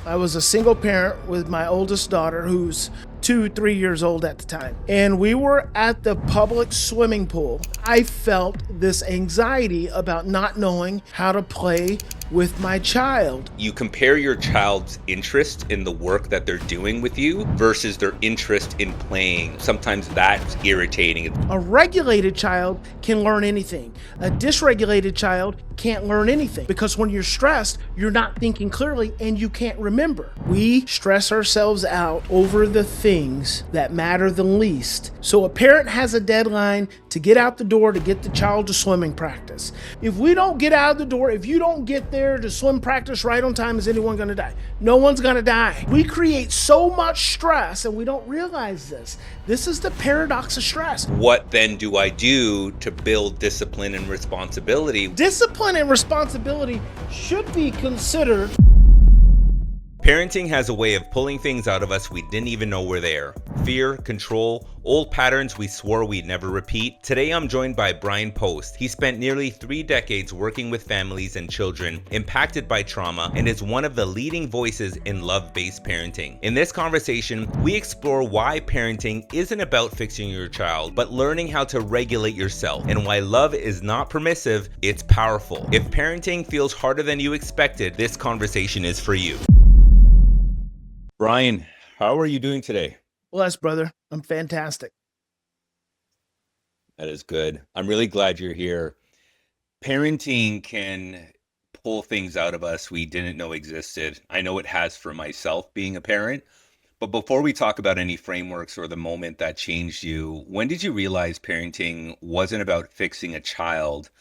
I was a single parent with my oldest daughter, who's 3 years old at the time. And we were at the public swimming pool. I felt this anxiety about not knowing how to play with my child. You compare your child's interest in the work that they're doing with you versus their interest in playing. Sometimes that's irritating. A regulated child can learn anything. A dysregulated child can't learn anything, because when you're stressed, you're not thinking clearly and you can't remember. We stress ourselves out over the things that matter the least. So a parent has a deadline to get out the door to get the child to swimming practice. If we don't get out of the door, if you don't get there to swim practice right on time, is anyone going to die? No one's going to die. We create so much stress and we don't realize this. This is the paradox of stress. What then do I do to build discipline and responsibility? Discipline and responsibility should be considered. Parenting has a way of pulling things out of us we didn't even know were there. Fear, control, old patterns we swore we'd never repeat. Today I'm joined by Bryan Post. He spent nearly 3 decades working with families and children impacted by trauma and is one of the leading voices in love-based parenting. In this conversation, we explore why parenting isn't about fixing your child, but learning how to regulate yourself, and why love is not permissive, it's powerful. If parenting feels harder than you expected, this conversation is for you. Bryan, how are you doing today? Bless, brother. I'm fantastic. That is good. I'm really glad you're here. Parenting can pull things out of us we didn't know existed. I know it has for myself being a parent. But before we talk about any frameworks or the moment that changed you, when did you realize parenting wasn't about fixing a child,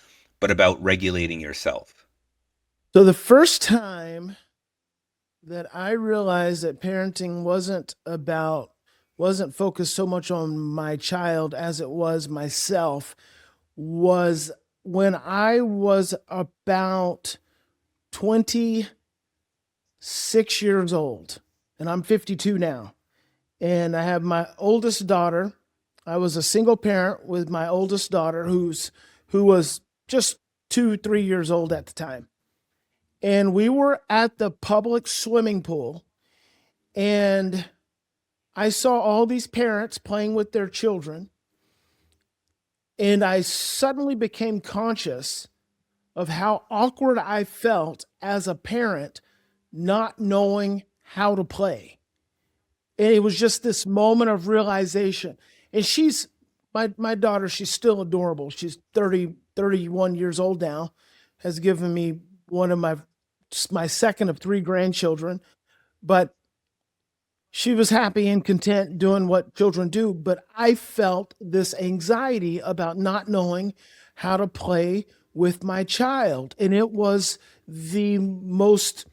but about regulating yourself? So the first time that I realized that parenting wasn't focused so much on my child as it was myself was when I was about 26 years old, and I'm 52 now. And I have my oldest daughter. I was a single parent with my oldest daughter who was just 3 years old at the time. And we were at the public swimming pool, and I saw all these parents playing with their children, and I suddenly became conscious of how awkward I felt as a parent not knowing how to play. And it was just this moment of realization. And she's, my daughter, she's still adorable. She's 31 years old now, has given me one of my second of 3 grandchildren, but she was happy and content doing what children do. But I felt this anxiety about not knowing how to play with my child. And it was the most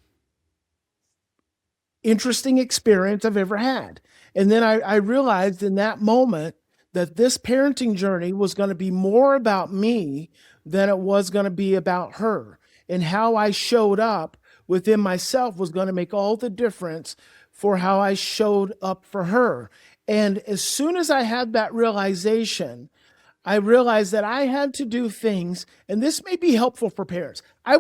interesting experience I've ever had. And then I realized in that moment that this parenting journey was going to be more about me than it was going to be about her. And how I showed up within myself was going to make all the difference for how I showed up for her. And as soon as I had that realization, I realized that I had to do things, and this may be helpful for parents. I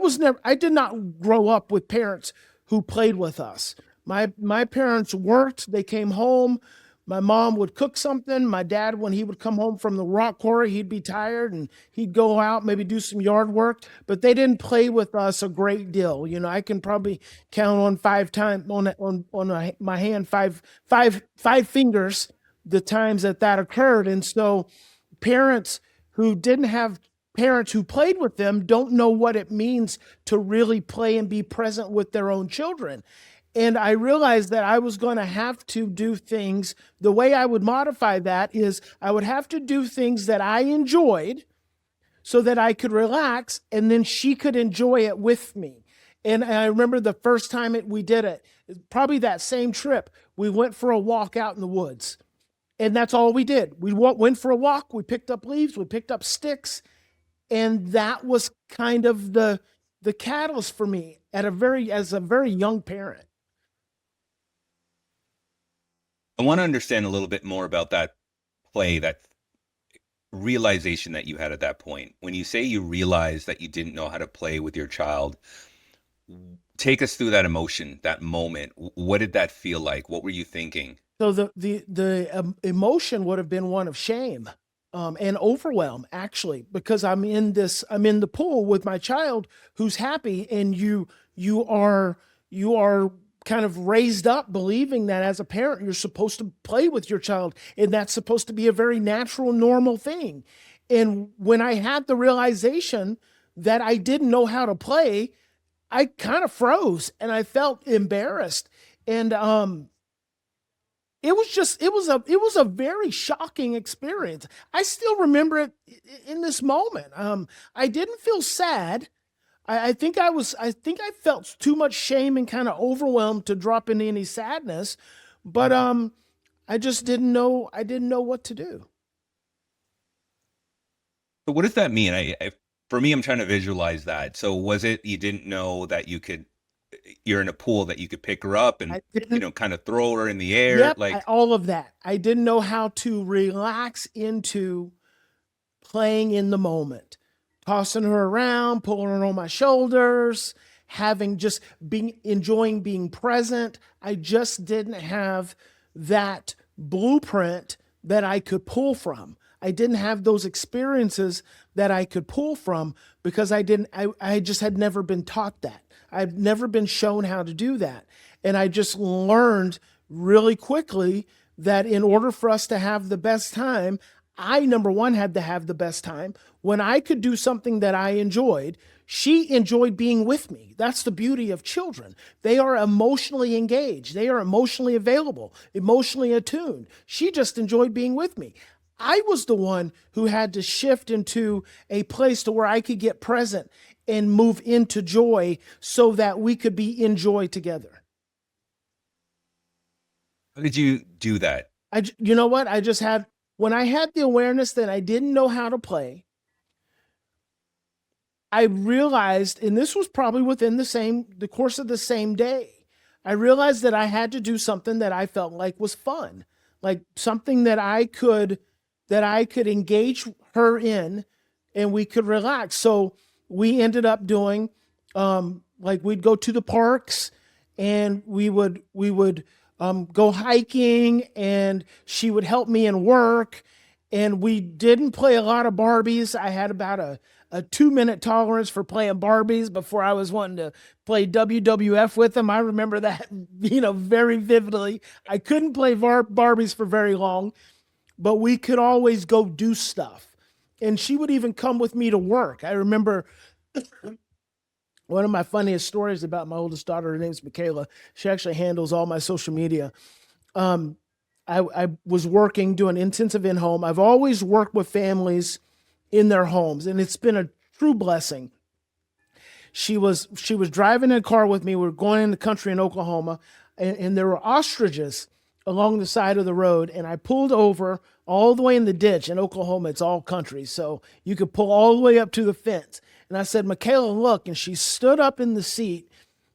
did not grow up with parents who played with us. My parents worked, they came home. My mom would cook something. My dad, when he would come home from the rock quarry, he'd be tired and he'd go out, maybe do some yard work, but they didn't play with us a great deal. You know, I can probably count on 5 times on my hand, five fingers, the times that occurred. And so parents who didn't have parents who played with them don't know what it means to really play and be present with their own children. And I realized that I was going to have to do things. The way I would modify that is I would have to do things that I enjoyed so that I could relax, and then she could enjoy it with me. And I remember the first time we did it, probably that same trip, we went for a walk out in the woods. And that's all we did. We went for a walk, we picked up leaves, we picked up sticks, and that was kind of the catalyst for me as a very young parent. I want to understand a little bit more about that play, that realization that you had at that point. When you say you realized that you didn't know how to play with your child, Take us through that emotion, that moment. What did that feel like? What were you thinking? So the emotion would have been one of shame, and overwhelm, actually, because I'm in the pool with my child who's happy, and you are kind of raised up believing that as a parent you're supposed to play with your child, and that's supposed to be a very natural, normal thing. And when I had the realization that I didn't know how to play, I kind of froze and I felt embarrassed. And it was a very shocking experience. I still remember it in this moment. I didn't feel sad. I think I felt too much shame and kind of overwhelmed to drop into any sadness, but I just didn't know what to do. So what does that mean? For me, I'm trying to visualize that. So was it you didn't know that you're in a pool that you could pick her up and I didn't. kind of throw her in the air? Yep, Like, all of that. I didn't know how to relax into playing in the moment, tossing her around, pulling her on my shoulders, having just being enjoying being present. I just didn't have that blueprint that I could pull from. I didn't have those experiences that I could pull from because I just had never been taught that. I've never been shown how to do that. And I just learned really quickly that in order for us to have the best time, I, number one, had to have the best time. When I could do something that I enjoyed, she enjoyed being with me. That's the beauty of children. They are emotionally engaged, they are emotionally available, emotionally attuned. She just enjoyed being with me. I was the one who had to shift into a place to where I could get present and move into joy so that we could be in joy together. how did you do that? You know what? I just had, when I had the awareness that I didn't know how to play, I realized, and this was probably within the course of the same day, I realized that I had to do something that I felt like was fun, like something that I could engage her in, and we could relax. So we ended up doing, like we'd go to the parks, and we would go hiking, and she would help me in work, and we didn't play a lot of Barbies. I had about a 2 minute tolerance for playing Barbies before I was wanting to play WWF with them. I remember that, very vividly. I couldn't play Barbies for very long, but we could always go do stuff. And she would even come with me to work. I remember one of my funniest stories about my oldest daughter. Her name's Michaela. She actually handles all my social media. Um, I was working doing intensive in home. I've always worked with families in their homes, and it's been a true blessing. She was driving in a car with me. We were going in the country in Oklahoma, and there were ostriches along the side of the road. And I pulled over all the way in the ditch. In Oklahoma, it's all country, so you could pull all the way up to the fence. And I said, Michaela, look. And she stood up in the seat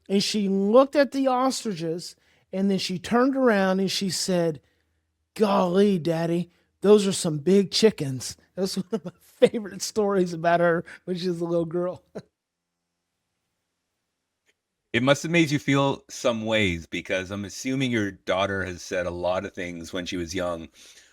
and she looked at the ostriches, and then she turned around and she said, golly, Daddy, those are some big chickens. That's one of my favorite stories about her when she was a little girl. It must have made you feel some ways because I'm assuming your daughter has said a lot of things when she was young,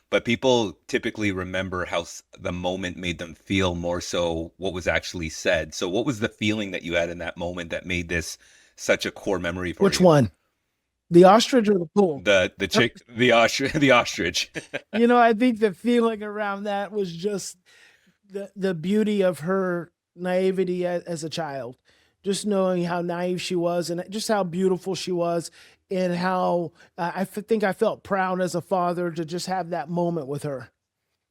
but people typically remember how the moment made them feel more so what was actually said. So, what was the feeling that you had in that moment that made this such a core memory for Which you? one? The ostrich or the pool? The ostrich. I think the feeling around that was just the beauty of her naivety as a child, just knowing how naive she was and just how beautiful she was, and how think I felt proud as a father to just have that moment with her,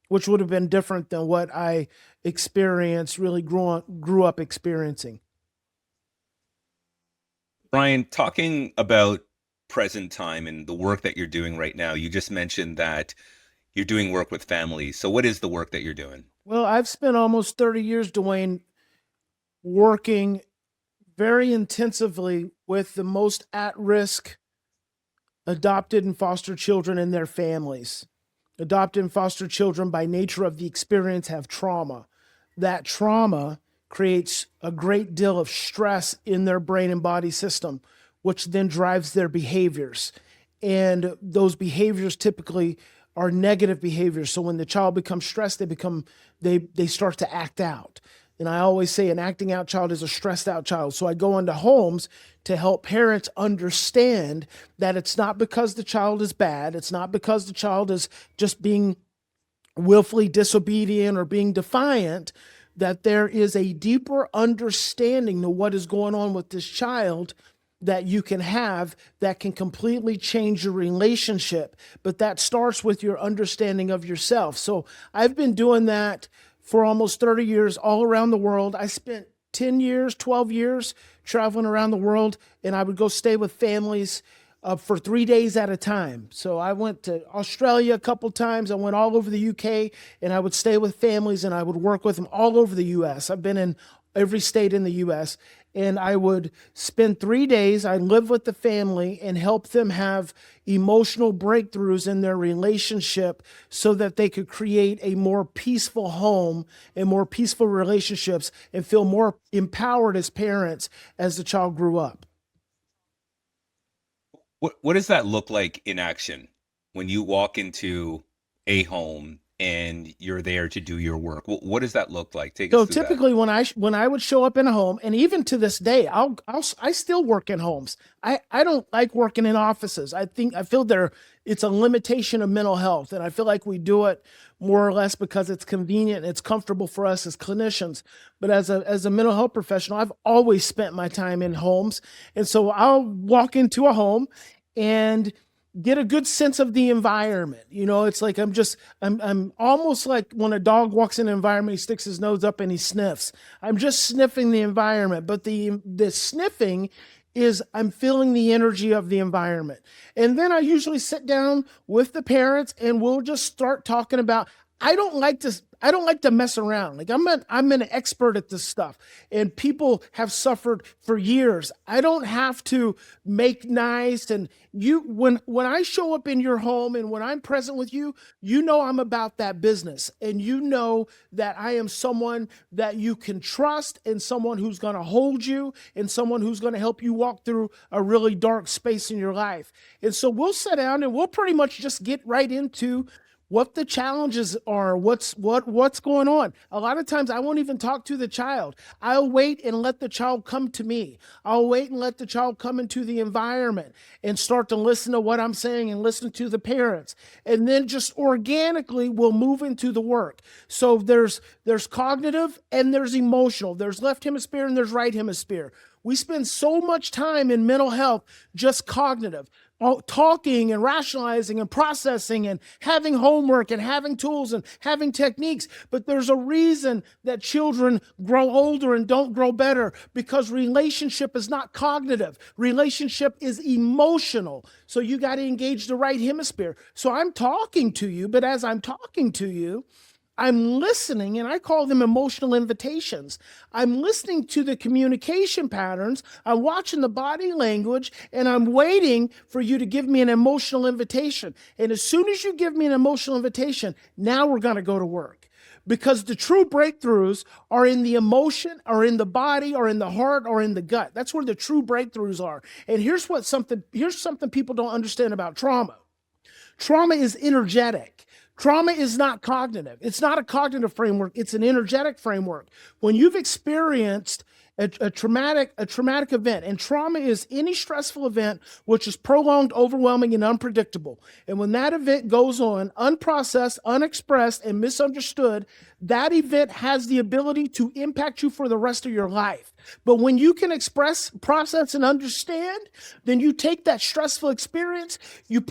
which would have been different than what I experienced, really grew up experiencing. Bryan, talking about present time and the work that you're doing right now, you just mentioned that you're doing work with families. So, what is the work that you're doing? Well, I've spent almost 30 years, Dwayne, working very intensively with the most at risk adopted and foster children and their families. Adopted and foster children, by nature of the experience, have trauma. That trauma creates a great deal of stress in their brain and body system, which then drives their behaviors. And those behaviors typically are negative behaviors. So when the child becomes stressed, they start to act out. And I always say an acting out child is a stressed out child. So I go into homes to help parents understand that it's not because the child is bad. It's not because the child is just being willfully disobedient or being defiant, that there is a deeper understanding of what is going on with this child that you can have that can completely change your relationship. But that starts with your understanding of yourself. So I've been doing that for almost 30 years all around the world. I spent 10 years, 12 years traveling around the world, and I would go stay with families for 3 days at a time. So I went to Australia a couple times. I went all over the UK, and I would stay with families, and I would work with them all over the US. I've been in every state in the US, and I would spend 3 days. I'd live with the family and help them have emotional breakthroughs in their relationship so that they could create a more peaceful home and more peaceful relationships and feel more empowered as parents as the child grew up. What does that look like in action when you walk into a home and you're there to do your work? What does that look like? Take us So through that. typically when I would show up in a home, and even to this day, I still work in homes. I don't like working in offices. I feel it's a limitation of mental health, and I feel like we do it more or less because it's convenient and it's comfortable for us as clinicians. But as a mental health professional, I've always spent my time in homes, and so I'll walk into a home and get a good sense of the environment. It's like I'm almost like when a dog walks in an environment, he sticks his nose up and he sniffs. I'm just sniffing the environment, but the sniffing is I'm feeling the energy of the environment. And then I usually sit down with the parents and we'll just start talking about, I don't like to mess around. Like I'm an expert at this stuff, and people have suffered for years. I don't have to make nice. And when I show up in your home and when I'm present with you, I'm about that business, and that I am someone that you can trust, and someone who's going to hold you, and someone who's going to help you walk through a really dark space in your life. And so we'll sit down and we'll pretty much just get right into what the challenges are, what's going on. A lot of times I won't even talk to the child. I'll wait and let the child come to me. I'll wait and let the child come into the environment and start to listen to what I'm saying and listen to the parents. And then just organically we'll move into the work. So there's cognitive and there's emotional. There's left hemisphere and there's right hemisphere. We spend so much time in mental health just cognitive, talking and rationalizing and processing and having homework and having tools and having techniques. But there's a reason that children grow older and don't grow better, because relationship is not cognitive. Relationship is emotional. So you got to engage the right hemisphere. So I'm talking to you, but as I'm talking to you, I'm listening, and I call them emotional invitations. I'm listening to the communication patterns. I'm watching the body language, and I'm waiting for you to give me an emotional invitation. And as soon as you give me an emotional invitation, now we're going to go to work. Because the true breakthroughs are in the emotion, or in the body, or in the heart, or in the gut. That's where the true breakthroughs are. And here's something people don't understand about trauma. Trauma is energetic. Trauma is not cognitive. It's not a cognitive framework. It's an energetic framework. When you've experienced a traumatic event, and trauma is any stressful event which is prolonged, overwhelming, and unpredictable. And when that event goes on, unprocessed, unexpressed, and misunderstood, that event has the ability to impact you for the rest of your life. But when you can express, process, and understand, then you take that stressful experience, you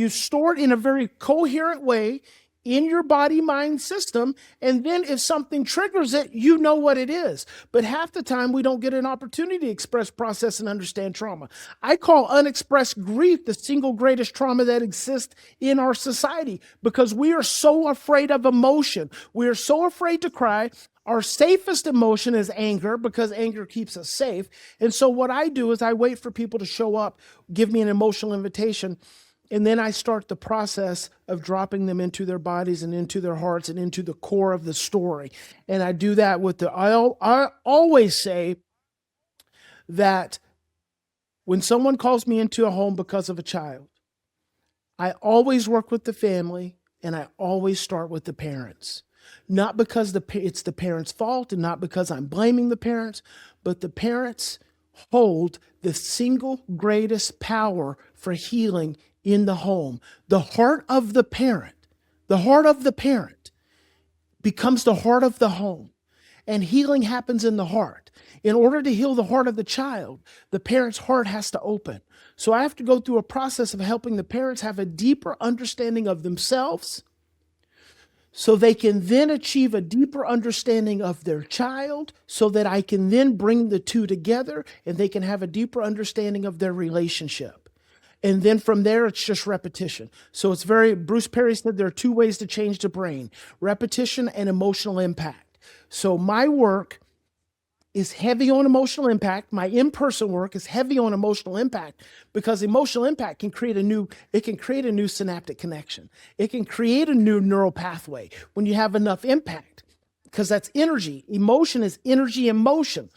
store it in a very coherent way in your body mind system, and then if something triggers it, you know what it is. But half the time we don't get an opportunity to express, process, and understand trauma. I call unexpressed grief the single greatest trauma that exists in our society, because we are so afraid of emotion. We are so afraid to cry. Our safest emotion is anger, because anger keeps us safe. And so what I do is I wait for people to show up, give me an emotional invitation, And then I start the process of dropping them into their bodies and into their hearts and into the core of the story. And I do that with I always say that when someone calls me into a home because of a child, I always work with the family and I always start with the parents. Not because it's the parents' fault and not because I'm blaming the parents, but the parents hold the single greatest power for healing in the home. The heart of the parent becomes the heart of the home. And healing happens in the heart. In order to heal the heart of the child, the parent's heart has to open. So I have to go through a process of helping the parents have a deeper understanding of themselves so they can then achieve a deeper understanding of their child so that I can then bring the two together and they can have a deeper understanding of their relationship. And then from there, it's just repetition. So Bruce Perry said there are two ways to change the brain: repetition and emotional impact. So my work is heavy on emotional impact. My in-person work is heavy on emotional impact because emotional impact can create a new synaptic connection. It can create a new neural pathway when you have enough impact, because that's energy. Emotion is energy in motion.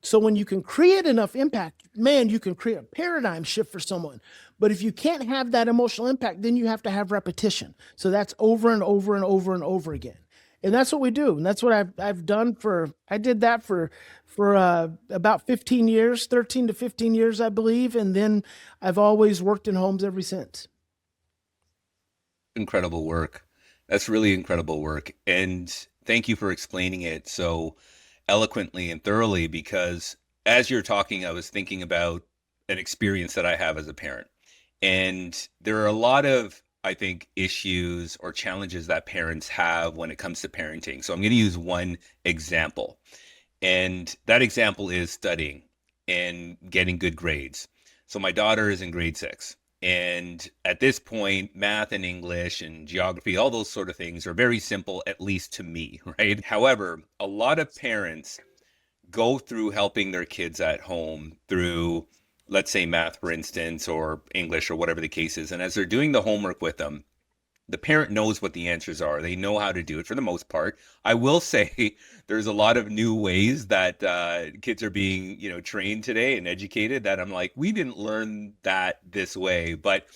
So when you can create enough impact, man, you can create a paradigm shift for someone. But if you can't have that emotional impact, then you have to have repetition. So that's over and over and over and over again. And that's what we do. And that's what I've done I did that for about 15 years, 13 to 15 years, I believe. And then I've always worked in homes ever since. Incredible work. That's really incredible work. And thank you for explaining it so eloquently and thoroughly, because as you're talking, I was thinking about an experience that I have as a parent. And there are a lot of, I think, issues or challenges that parents have when it comes to parenting. So I'm going to use one example. And that example is studying and getting good grades. So my daughter is in grade 6. And at this point, math and English and geography, all those sort of things are very simple, at least to me, right? However, a lot of parents go through helping their kids at home through, let's say, math, for instance, or English, or whatever the case is. And as they're doing the homework with them, the parent knows what the answers are. They know how to do it for the most part. I will say there's a lot of new ways that kids are being, trained today and educated that I'm like, we didn't learn that this way, but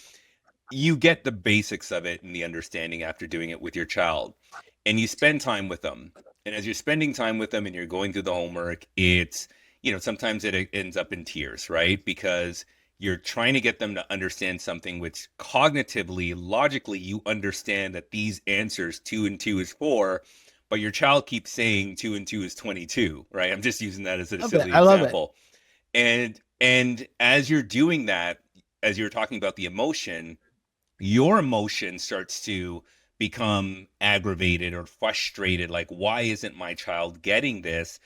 you get the basics of it and the understanding after doing it with your child, and you spend time with them. And as you're spending time with them and you're going through the homework, it's, sometimes it ends up in tears, right? Because you're trying to get them to understand something which cognitively, logically, you understand that these answers, 2 and 2 is 4, but your child keeps saying 2 and 2 is 22, right? I'm just using that as a silly example. And as you're doing that, as you're talking about the emotion, your emotion starts to become aggravated or frustrated. Like, why isn't my child getting this?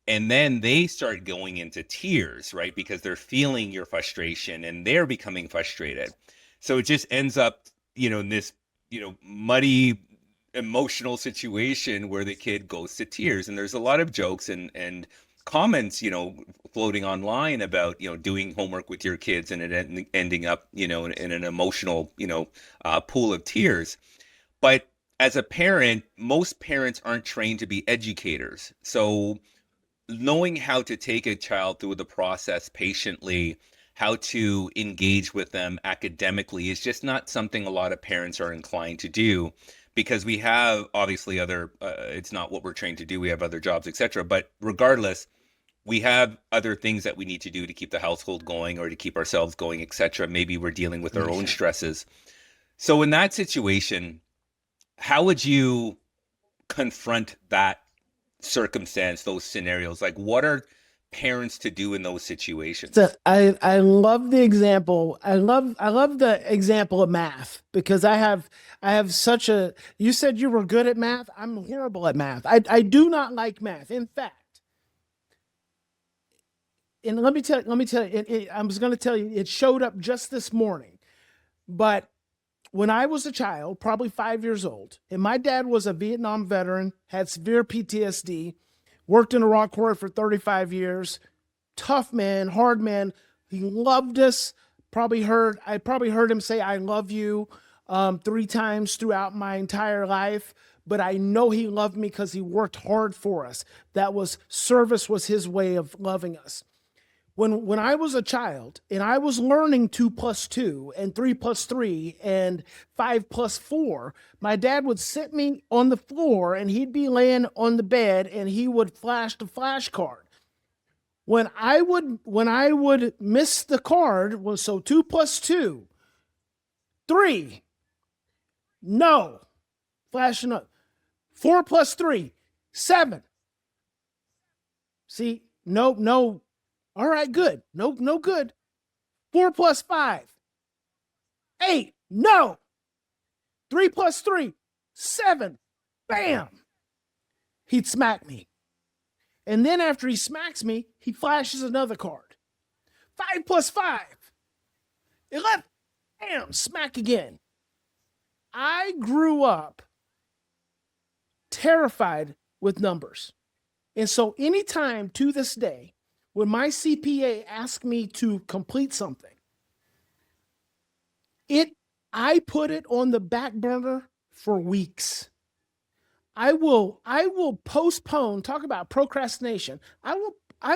And then they start going into tears, right? Because they're feeling your frustration and they're becoming frustrated. So it just ends up, in this, muddy emotional situation where the kid goes to tears. And there's a lot of jokes and comments, floating online about, doing homework with your kids and it ending up, in an emotional, pool of tears. But as a parent, most parents aren't trained to be educators. So knowing how to take a child through the process patiently, how to engage with them academically is just not something a lot of parents are inclined to do, because we have obviously it's not what we're trained to do. We have other jobs, etc. But regardless, we have other things that we need to do to keep the household going or to keep ourselves going, etc. Maybe we're dealing with our own stresses. So in that situation, how would you confront that circumstance, those scenarios? Like, what are parents to do in those situations? So I love the example. I love the example of math, because I have such a, you said you were good at math. I'm terrible at math. I do not like math. In fact, and let me tell you, I was going to tell you, it showed up just this morning. But when I was a child, probably 5 years old, and my dad was a Vietnam veteran, had severe PTSD, worked in Iraq War for 35 years, tough man, hard man. He loved us, I probably heard him say I love you 3 times throughout my entire life, but I know he loved me because he worked hard for us. That was service was his way of loving us. When I was a child and I was learning 2 plus 2 and 3 plus 3 and 5 plus 4, my dad would sit me on the floor and he'd be laying on the bed and he would flash the flashcard. When I would miss the card was so 2 plus 2, 3, no, flashing up. 4 plus 3, 7. See, no, no. All right, good. No, no good. 4 plus 5, 8. No. 3 plus 3, 7. Bam. He'd smack me. And then after he smacks me, he flashes another card. 5 plus 5, 11. Bam. Smack again. I grew up terrified with numbers. And so anytime to this day, when my CPA asks me to complete something, I put it on the back burner for weeks. I will postpone, talk about procrastination. I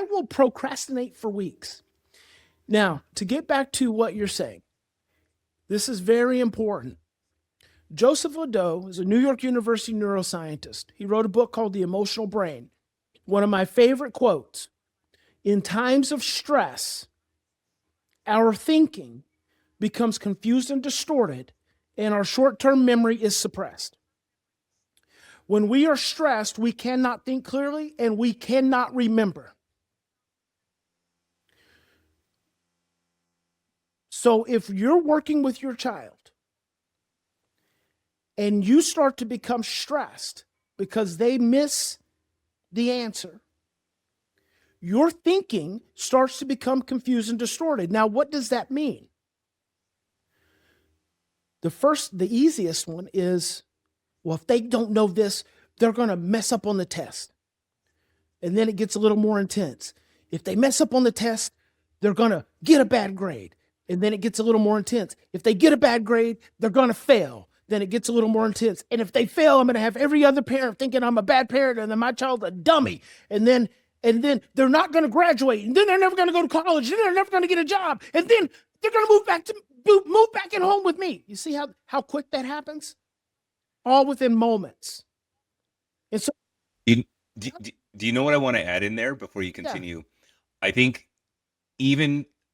will procrastinate for weeks. Now, to get back to what you're saying, this is very important. Joseph Ledoux is a New York University neuroscientist. He wrote a book called The Emotional Brain. One of my favorite quotes: in times of stress, our thinking becomes confused and distorted, and our short-term memory is suppressed. When we are stressed, we cannot think clearly and we cannot remember. So if you're working with your child and you start to become stressed because they miss the answer, your thinking starts to become confused and distorted. Now, what does that mean? The easiest one is, well, if they don't know this, they're going to mess up on the test. And then it gets a little more intense. If they mess up on the test, they're going to get a bad grade. And then it gets a little more intense. If they get a bad grade, they're going to fail. Then it gets a little more intense. And if they fail, I'm going to have every other parent thinking I'm a bad parent and then my child's a dummy. And then they're not going to graduate. And then they're never going to go to college. And then they're never going to get a job. And then they're going to move back in home with me. You see how quick that happens? All within moments. And so, Do you know what I want to add in there before you continue? Yeah. I think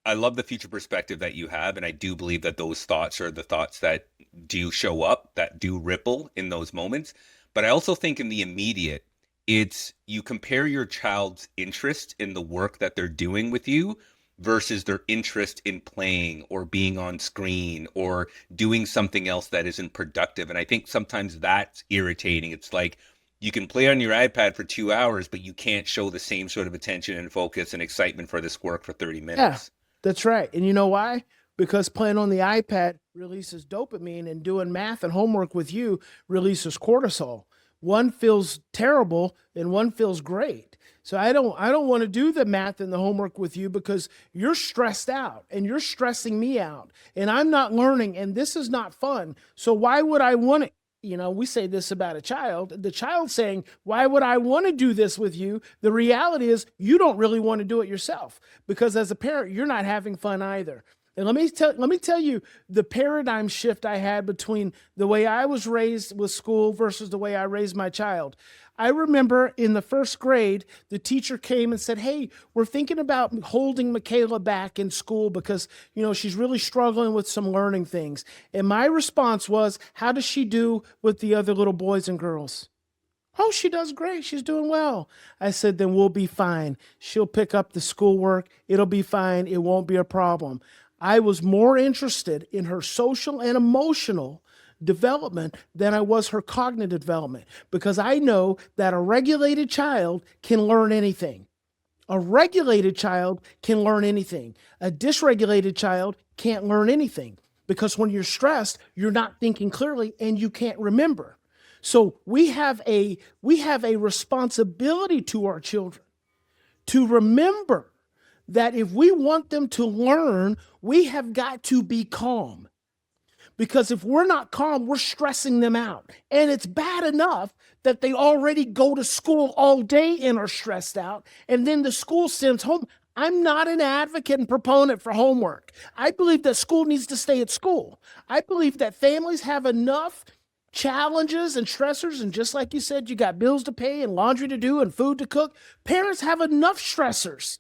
I love the future perspective that you have, and I do believe that those thoughts are the thoughts that do show up, that do ripple in those moments. But I also think in the immediate, it's you compare your child's interest in the work that they're doing with you versus their interest in playing or being on screen or doing something else that isn't productive. And I think sometimes that's irritating. It's like you can play on your iPad for 2 hours, but you can't show the same sort of attention and focus and excitement for this work for 30 minutes. Yeah, that's right. And you know why? Because playing on the iPad releases dopamine and doing math and homework with you releases cortisol. One feels terrible and one feels great. So I don't want to do the math and the homework with you because you're stressed out and you're stressing me out and I'm not learning and this is not fun. So why would I want it? You know, we say this about a child, the child saying, why would I want to do this with you? The reality is you don't really want to do it yourself because as a parent, you're not having fun either. And let me tell you the paradigm shift I had between the way I was raised with school versus the way I raised my child. I remember in the first grade, the teacher came and said, hey, we're thinking about holding Michaela back in school because, you know, she's really struggling with some learning things. And my response was, how does she do with the other little boys and girls? Oh, she does great. She's doing well. I said, then we'll be fine. She'll pick up the schoolwork. It'll be fine. It won't be a problem. I was more interested in her social and emotional development than I was her cognitive development because I know that a regulated child can learn anything. A regulated child can learn anything. A dysregulated child can't learn anything because when you're stressed, you're not thinking clearly and you can't remember. So we have a responsibility to our children to remember that if we want them to learn, we have got to be calm. Because if we're not calm, we're stressing them out. And it's bad enough that they already go to school all day and are stressed out. And then the school sends home. I'm not an advocate and proponent for homework. I believe that school needs to stay at school. I believe that families have enough challenges and stressors. And just like you said, you got bills to pay and laundry to do and food to cook. Parents have enough stressors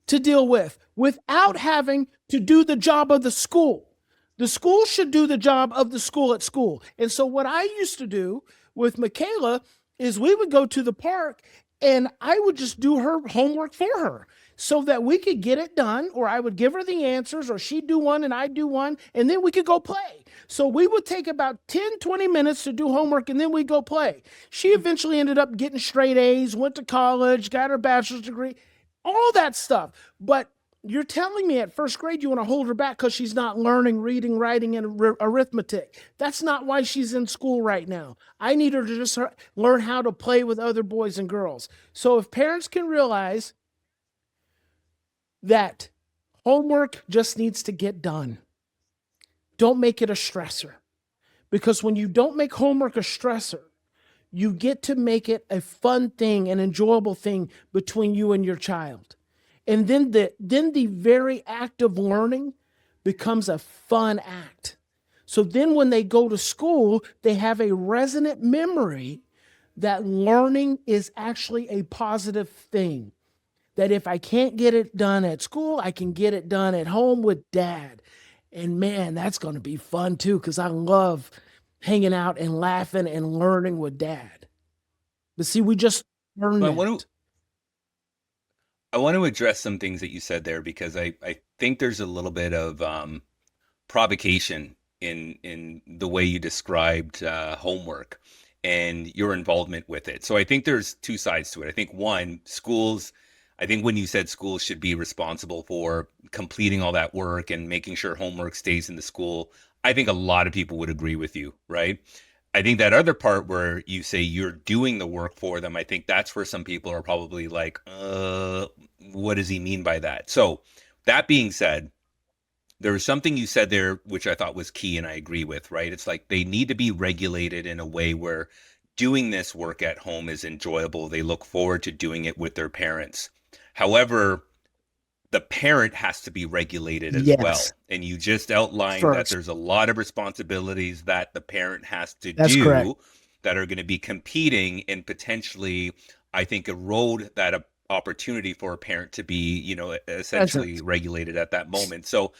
to deal with without having to do the job of the school. The school should do the job of the school at school. And so what I used to do with Michaela is we would go to the park and I would just do her homework for her so that we could get it done, or I would give her the answers, or she'd do one and I'd do one, and then we could go play. So we would take about 10, 20 minutes to do homework, and then we'd go play. She eventually ended up getting straight A's, went to college, got her bachelor's degree, all that stuff. But you're telling me at first grade you want to hold her back because she's not learning reading, writing, and arithmetic. That's not why she's in school right now. I need her to just learn how to play with other boys and girls. So if parents can realize that homework just needs to get done, don't make it a stressor. Because when you don't make homework a stressor, you get to make it a fun thing, an enjoyable thing between you and your child. And then the very act of learning becomes a fun act. So then when they go to school, they have a resonant memory that learning is actually a positive thing. That if I can't get it done at school, I can get it done at home with dad. And man, that's going to be fun too, because I love hanging out and laughing and learning with dad. But see, we just learned that. I want to address some things that you said there, because I think there's a little bit of provocation in the way you described homework and your involvement with it. So I think there's two sides to it. I think one, I think when you said schools should be responsible for completing all that work and making sure homework stays in the school, I think a lot of people would agree with you, right? I think that other part where you say you're doing the work for them, I think that's where some people are probably like, what does he mean by that? So that being said, there was something you said there which I thought was key, and I agree with, right? It's like they need to be regulated in a way where doing this work at home is enjoyable. They look forward to doing it with their parents. However, the parent has to be regulated as well. And you just outlined that there's a lot of responsibilities that the parent has to do that are going to be competing and potentially, I think, erode that opportunity for a parent to be, essentially regulated at that moment. So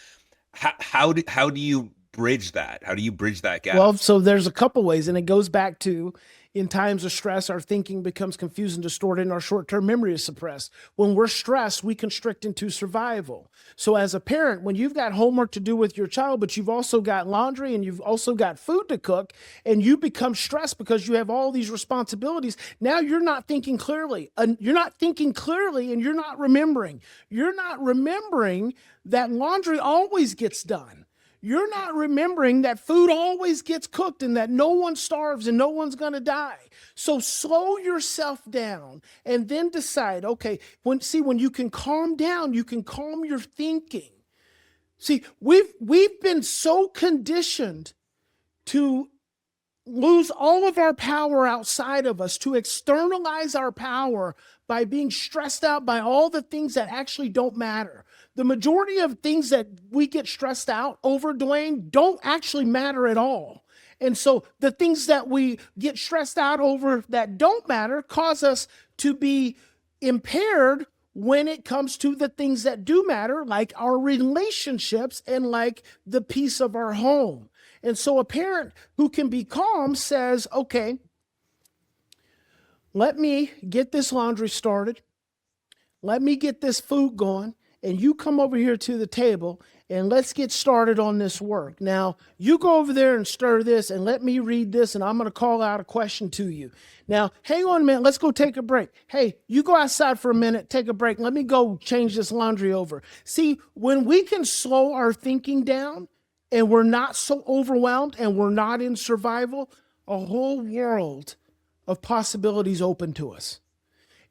how do you bridge that? How do you bridge that gap? Well, so there's a couple ways, and it goes back to, in times of stress, our thinking becomes confused and distorted, and our short-term memory is suppressed. When we're stressed, we constrict into survival. So as a parent, when you've got homework to do with your child, but you've also got laundry and you've also got food to cook, and you become stressed because you have all these responsibilities, now you're not thinking clearly. You're not thinking clearly, and you're not remembering. You're not remembering that laundry always gets done. You're not remembering that food always gets cooked and that no one starves and no one's going to die. So slow yourself down and then decide, okay, when you can calm down, you can calm your thinking. See, we've been so conditioned to lose all of our power outside of us, to externalize our power by being stressed out by all the things that actually don't matter. The majority of things that we get stressed out over, Dwayne, don't actually matter at all. And so the things that we get stressed out over that don't matter cause us to be impaired when it comes to the things that do matter, like our relationships and like the peace of our home. And so a parent who can be calm says, okay, let me get this laundry started. Let me get this food going. And you come over here to the table and let's get started on this work. Now, you go over there and stir this and let me read this, and I'm going to call out a question to you. Now, hang on a minute. Let's go take a break. Hey, you go outside for a minute, take a break. Let me go change this laundry over. See, when we can slow our thinking down and we're not so overwhelmed and we're not in survival, a whole world of possibilities open to us.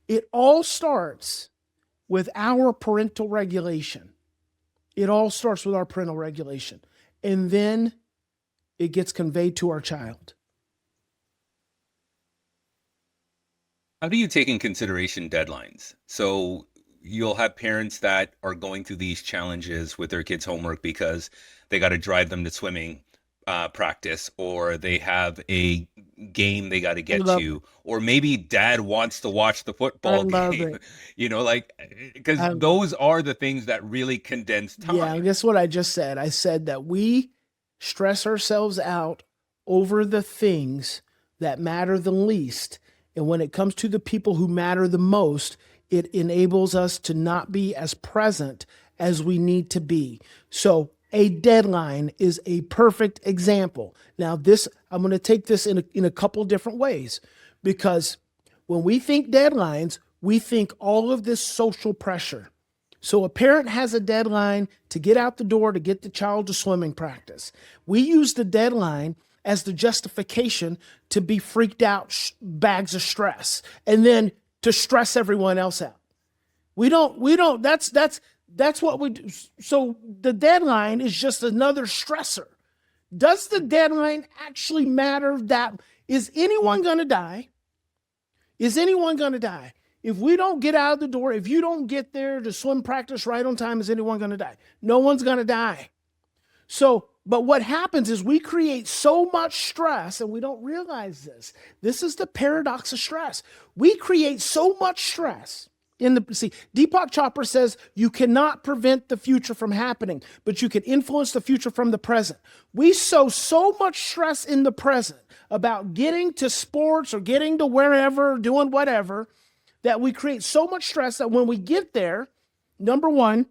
It all starts with our parental regulation. It all starts with our parental regulation. And then it gets conveyed to our child. How do you take in consideration deadlines? So you'll have parents that are going through these challenges with their kids' homework because they got to drive them to swimming practice, or they have a game they got to I get love to, or maybe dad wants to watch the I football love game, it. like, because I, those are the things that really condense yeah, time. guess what I just said? I said that we stress ourselves out over the things that matter the least. And when it comes to the people who matter the most, it enables us to not be as present as we need to be. So a deadline is a perfect example. Now, I'm going to take this in a couple different ways, because when we think deadlines, we think all of this social pressure. So a parent has a deadline to get out the door to get the child to swimming practice. We use the deadline as the justification to be freaked out, bags of stress, and then to stress everyone else out. That's what we do. So the deadline is just another stressor. Does the deadline actually matter? Is anyone going to die? Is anyone going to die? If we don't get out of the door, if you don't get there to swim practice right on time, is anyone going to die? No one's going to die. So, but what happens is we create so much stress, and we don't realize this. This is the paradox of stress. We create so much stress. Deepak Chopra says you cannot prevent the future from happening, but you can influence the future from the present. We sow so much stress in the present about getting to sports or getting to wherever, doing whatever, that we create so much stress that when we get there, number one,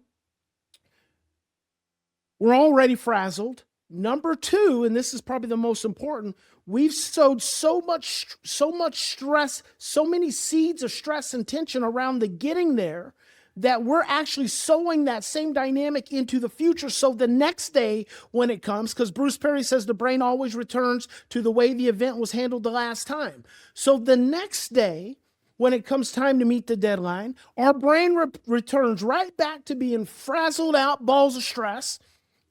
we're already frazzled. Number two, and this is probably the most important, we've sowed so much stress, so many seeds of stress and tension around the getting there, that we're actually sowing that same dynamic into the future. So the next day when it comes, because Bruce Perry says the brain always returns to the way the event was handled the last time. So the next day, when it comes time to meet the deadline, our brain returns right back to being frazzled out, balls of stress.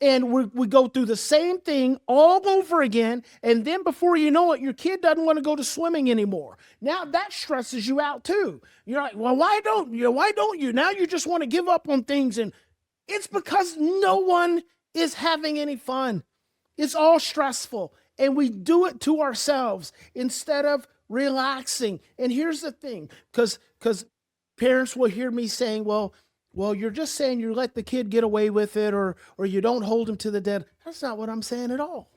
And we go through the same thing all over again. And then before you know it, your kid doesn't want to go to swimming anymore. Now that stresses you out too. You're like, well, why don't you? Now you just want to give up on things. And it's because no one is having any fun. It's all stressful. And we do it to ourselves instead of relaxing. And here's the thing, because parents will hear me saying, well, you're just saying you let the kid get away with it, or you don't hold him to the dead. That's not what I'm saying at all.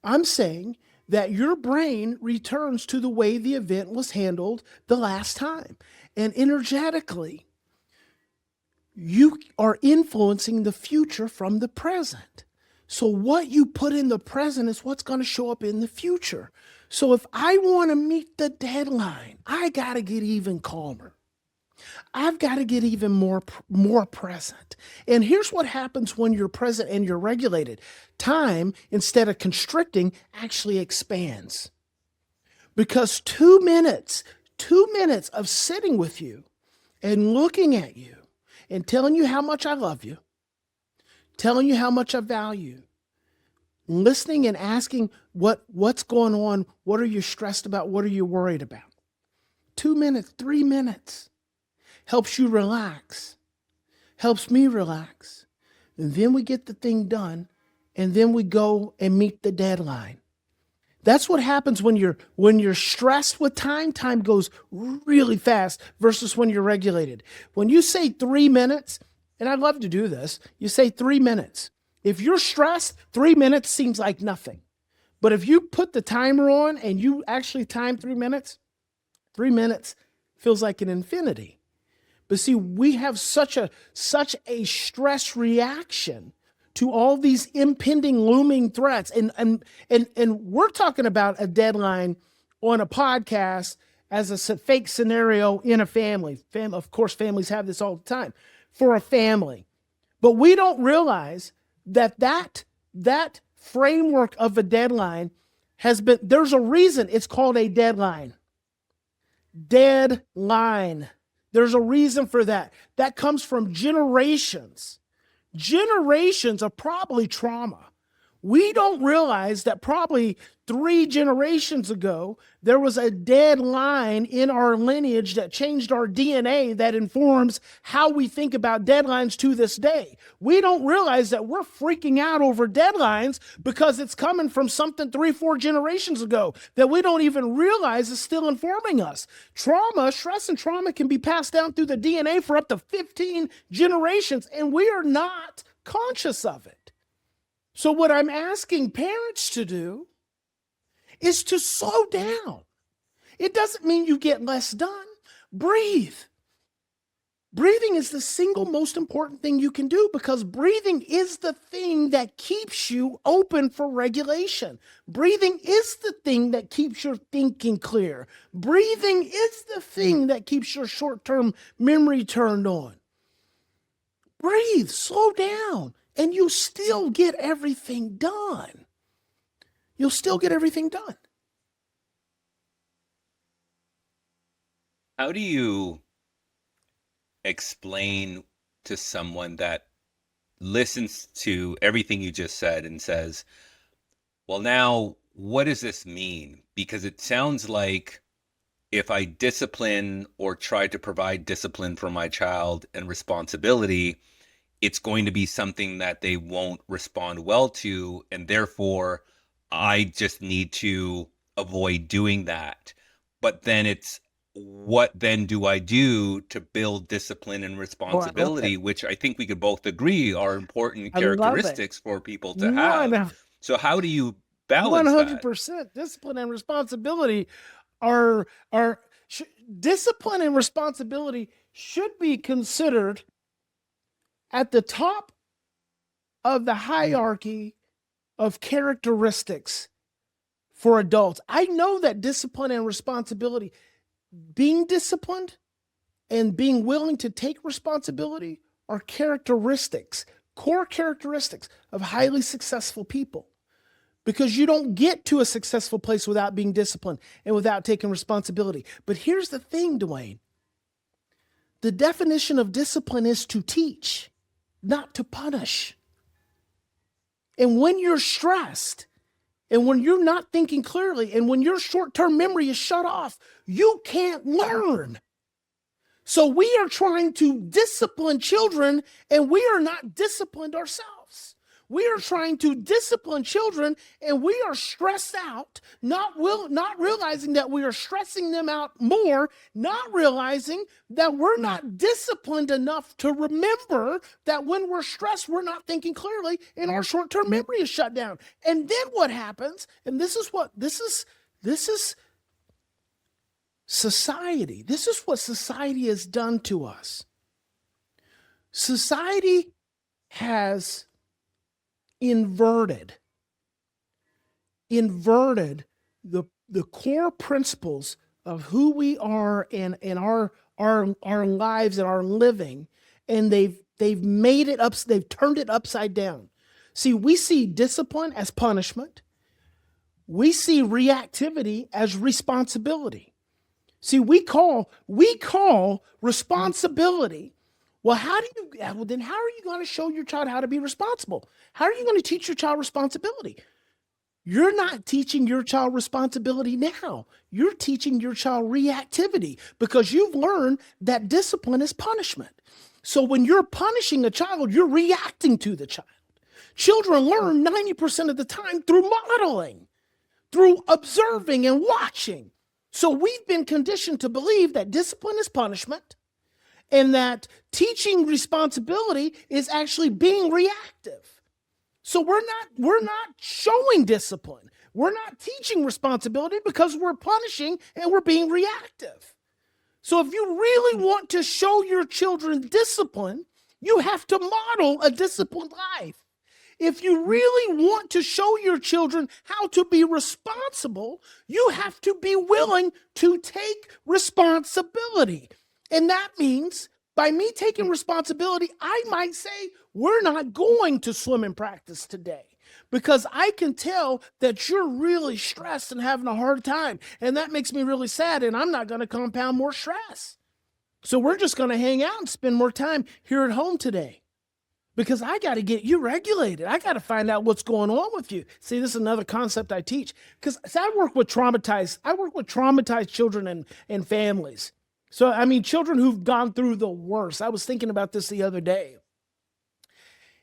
I'm saying that your brain returns to the way the event was handled the last time. And energetically, you are influencing the future from the present. So what you put in the present is what's going to show up in the future. So if I want to meet the deadline, I got to get even calmer. I've got to get even more present. And here's what happens when you're present and you're regulated. Time, instead of constricting, actually expands. Because 2 minutes of sitting with you and looking at you and telling you how much I love you, telling you how much I value, listening and asking what's going on, what are you stressed about, what are you worried about? 2 minutes, 3 minutes. Helps you relax, helps me relax. And then we get the thing done, and then we go and meet the deadline. That's what happens when you're stressed with time. Time goes really fast versus when you're regulated. When you say 3 minutes, and I love to do this, you say 3 minutes. If you're stressed, 3 minutes seems like nothing. But if you put the timer on and you actually time 3 minutes, 3 minutes feels like an infinity. But see, we have such a stress reaction to all these impending, looming threats. And we're talking about a deadline on a podcast as a fake scenario in a family. Of course, families have this all the time for a family. But we don't realize that framework of a deadline there's a reason it's called a deadline. Deadline. There's a reason for that. That comes from generations of probably trauma. We don't realize that probably 3 generations ago, there was a dead line in our lineage that changed our DNA that informs how we think about deadlines to this day. We don't realize that we're freaking out over deadlines because it's coming from something 3, 4 generations ago that we don't even realize is still informing us. Trauma, stress and trauma can be passed down through the DNA for up to 15 generations, and we are not conscious of it. So what I'm asking parents to do is to slow down. It doesn't mean you get less done. Breathe. Breathing is the single most important thing you can do, because breathing is the thing that keeps you open for regulation. Breathing is the thing that keeps your thinking clear. Breathing is the thing that keeps your short-term memory turned on. Breathe, slow down, and you'll still get everything done. You'll still get everything done. How do you explain to someone that listens to everything you just said and says, well, now, what does this mean? Because it sounds like if I discipline or try to provide discipline for my child and responsibility, it's going to be something that they won't respond well to, and therefore I just need to avoid doing that. But then it's, what then do I do to build discipline and responsibility, which I think we could both agree are important characteristics for people to have. So how do you balance 100%. That? Discipline and responsibility discipline and responsibility should be considered at the top of the hierarchy of characteristics for adults. I know that discipline and responsibility, being disciplined and being willing to take responsibility, are characteristics, core characteristics of highly successful people. Because you don't get to a successful place without being disciplined and without taking responsibility. But here's the thing, Dwayne. The definition of discipline is to teach, not to punish. And when you're stressed, and when you're not thinking clearly, and when your short-term memory is shut off, you can't learn. So we are trying to discipline children, and we are not disciplined ourselves. We are trying to discipline children, and we are stressed out, not realizing that we are stressing them out more, not realizing that we're not disciplined enough to remember that when we're stressed, we're not thinking clearly, and our short-term memory is shut down. And then what happens, and this is society. This is what society has done to us. Society has inverted the core principles of who we are and our lives and our living, and they've made it up, they've turned it upside down. See, we see discipline as punishment. We see reactivity as responsibility. See, we call responsibility. Well, then how are you going to show your child how to be responsible? How are you going to teach your child responsibility? You're not teaching your child responsibility now. You're teaching your child reactivity, because you've learned that discipline is punishment. So when you're punishing a child, you're reacting to the child. Children learn 90% of the time through modeling, through observing and watching. So we've been conditioned to believe that discipline is punishment, and that teaching responsibility is actually being reactive. So we're not showing discipline. We're not teaching responsibility because we're punishing and we're being reactive. So if you really want to show your children discipline, you have to model a disciplined life. If you really want to show your children how to be responsible, you have to be willing to take responsibility. And that means by me taking responsibility, I might say, we're not going to swimming practice today because I can tell that you're really stressed and having a hard time. And that makes me really sad, and I'm not going to compound more stress. So we're just going to hang out and spend more time here at home today because I got to get you regulated. I got to find out what's going on with you. See, this is another concept I teach because I work with traumatized children and families. So, I mean, children who've gone through the worst. I was thinking about this the other day.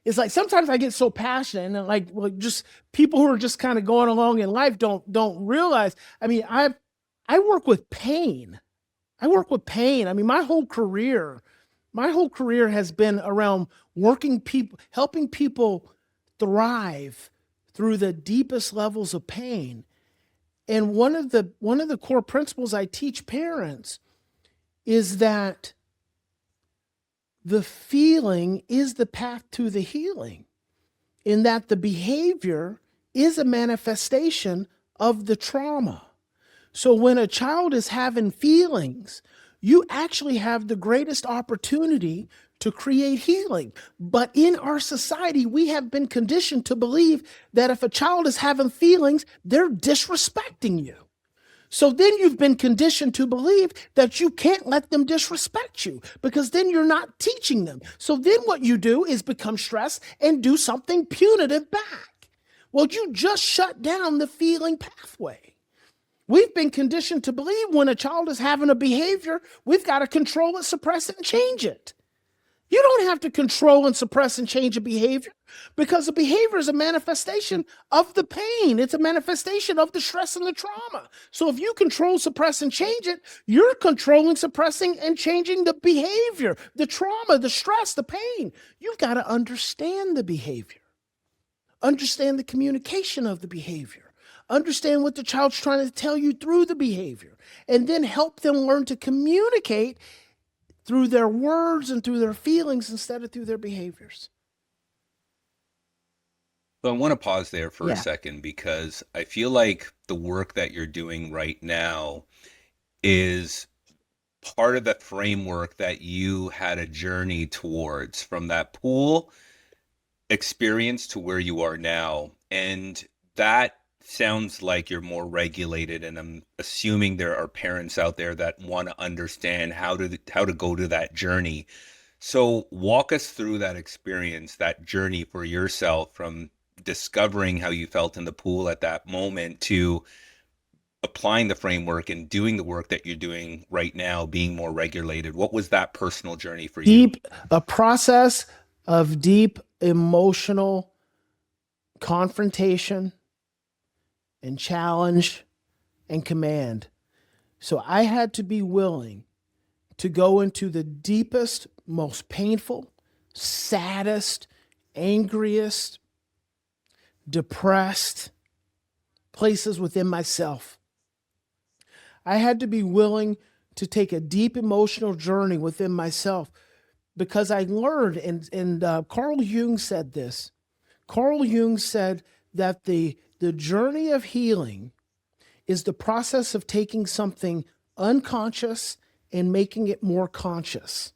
It's like sometimes I get so passionate and like, well, just people who are just kind of going along in life don't realize. I mean, I work with pain. I work with pain. I mean, my whole career has been around helping people thrive through the deepest levels of pain. And one of the core principles I teach parents is that the feeling is the path to the healing, in that the behavior is a manifestation of the trauma. So when a child is having feelings, you actually have the greatest opportunity to create healing. But in our society, we have been conditioned to believe that if a child is having feelings, they're disrespecting you. So then you've been conditioned to believe that you can't let them disrespect you because then you're not teaching them. So then what you do is become stressed and do something punitive back. Well, you just shut down the feeling pathway. We've been conditioned to believe when a child is having a behavior, we've got to control it, suppress it, and change it. You don't have to control and suppress and change a behavior because a behavior is a manifestation of the pain. It's a manifestation of the stress and the trauma. So if you control, suppress, and change it, you're controlling, suppressing, and changing the behavior, the trauma, the stress, the pain. You've got to understand the behavior, understand the communication of the behavior. Understand what the child's trying to tell you through the behavior, and then help them learn to communicate through their words and through their feelings instead of through their behaviors. So I want to pause there for Yeah. a second because I feel like the work that you're doing right now is part of the framework that you had a journey towards from that pool experience to where you are now. And that sounds like you're more regulated, and I'm assuming there are parents out there that want to understand how to go to that journey. So walk us through that experience, that journey for yourself from discovering how you felt in the pool at that moment to applying the framework and doing the work that you're doing right now, being more regulated. What was that personal journey for you? A process of deep emotional confrontation and challenge and command. So I had to be willing to go into the deepest, most painful, saddest, angriest, depressed places within myself. I had to be willing to take a deep emotional journey within myself because I learned, and Carl Jung said this. Carl Jung said that the journey of healing is the process of taking something unconscious and making it more conscious.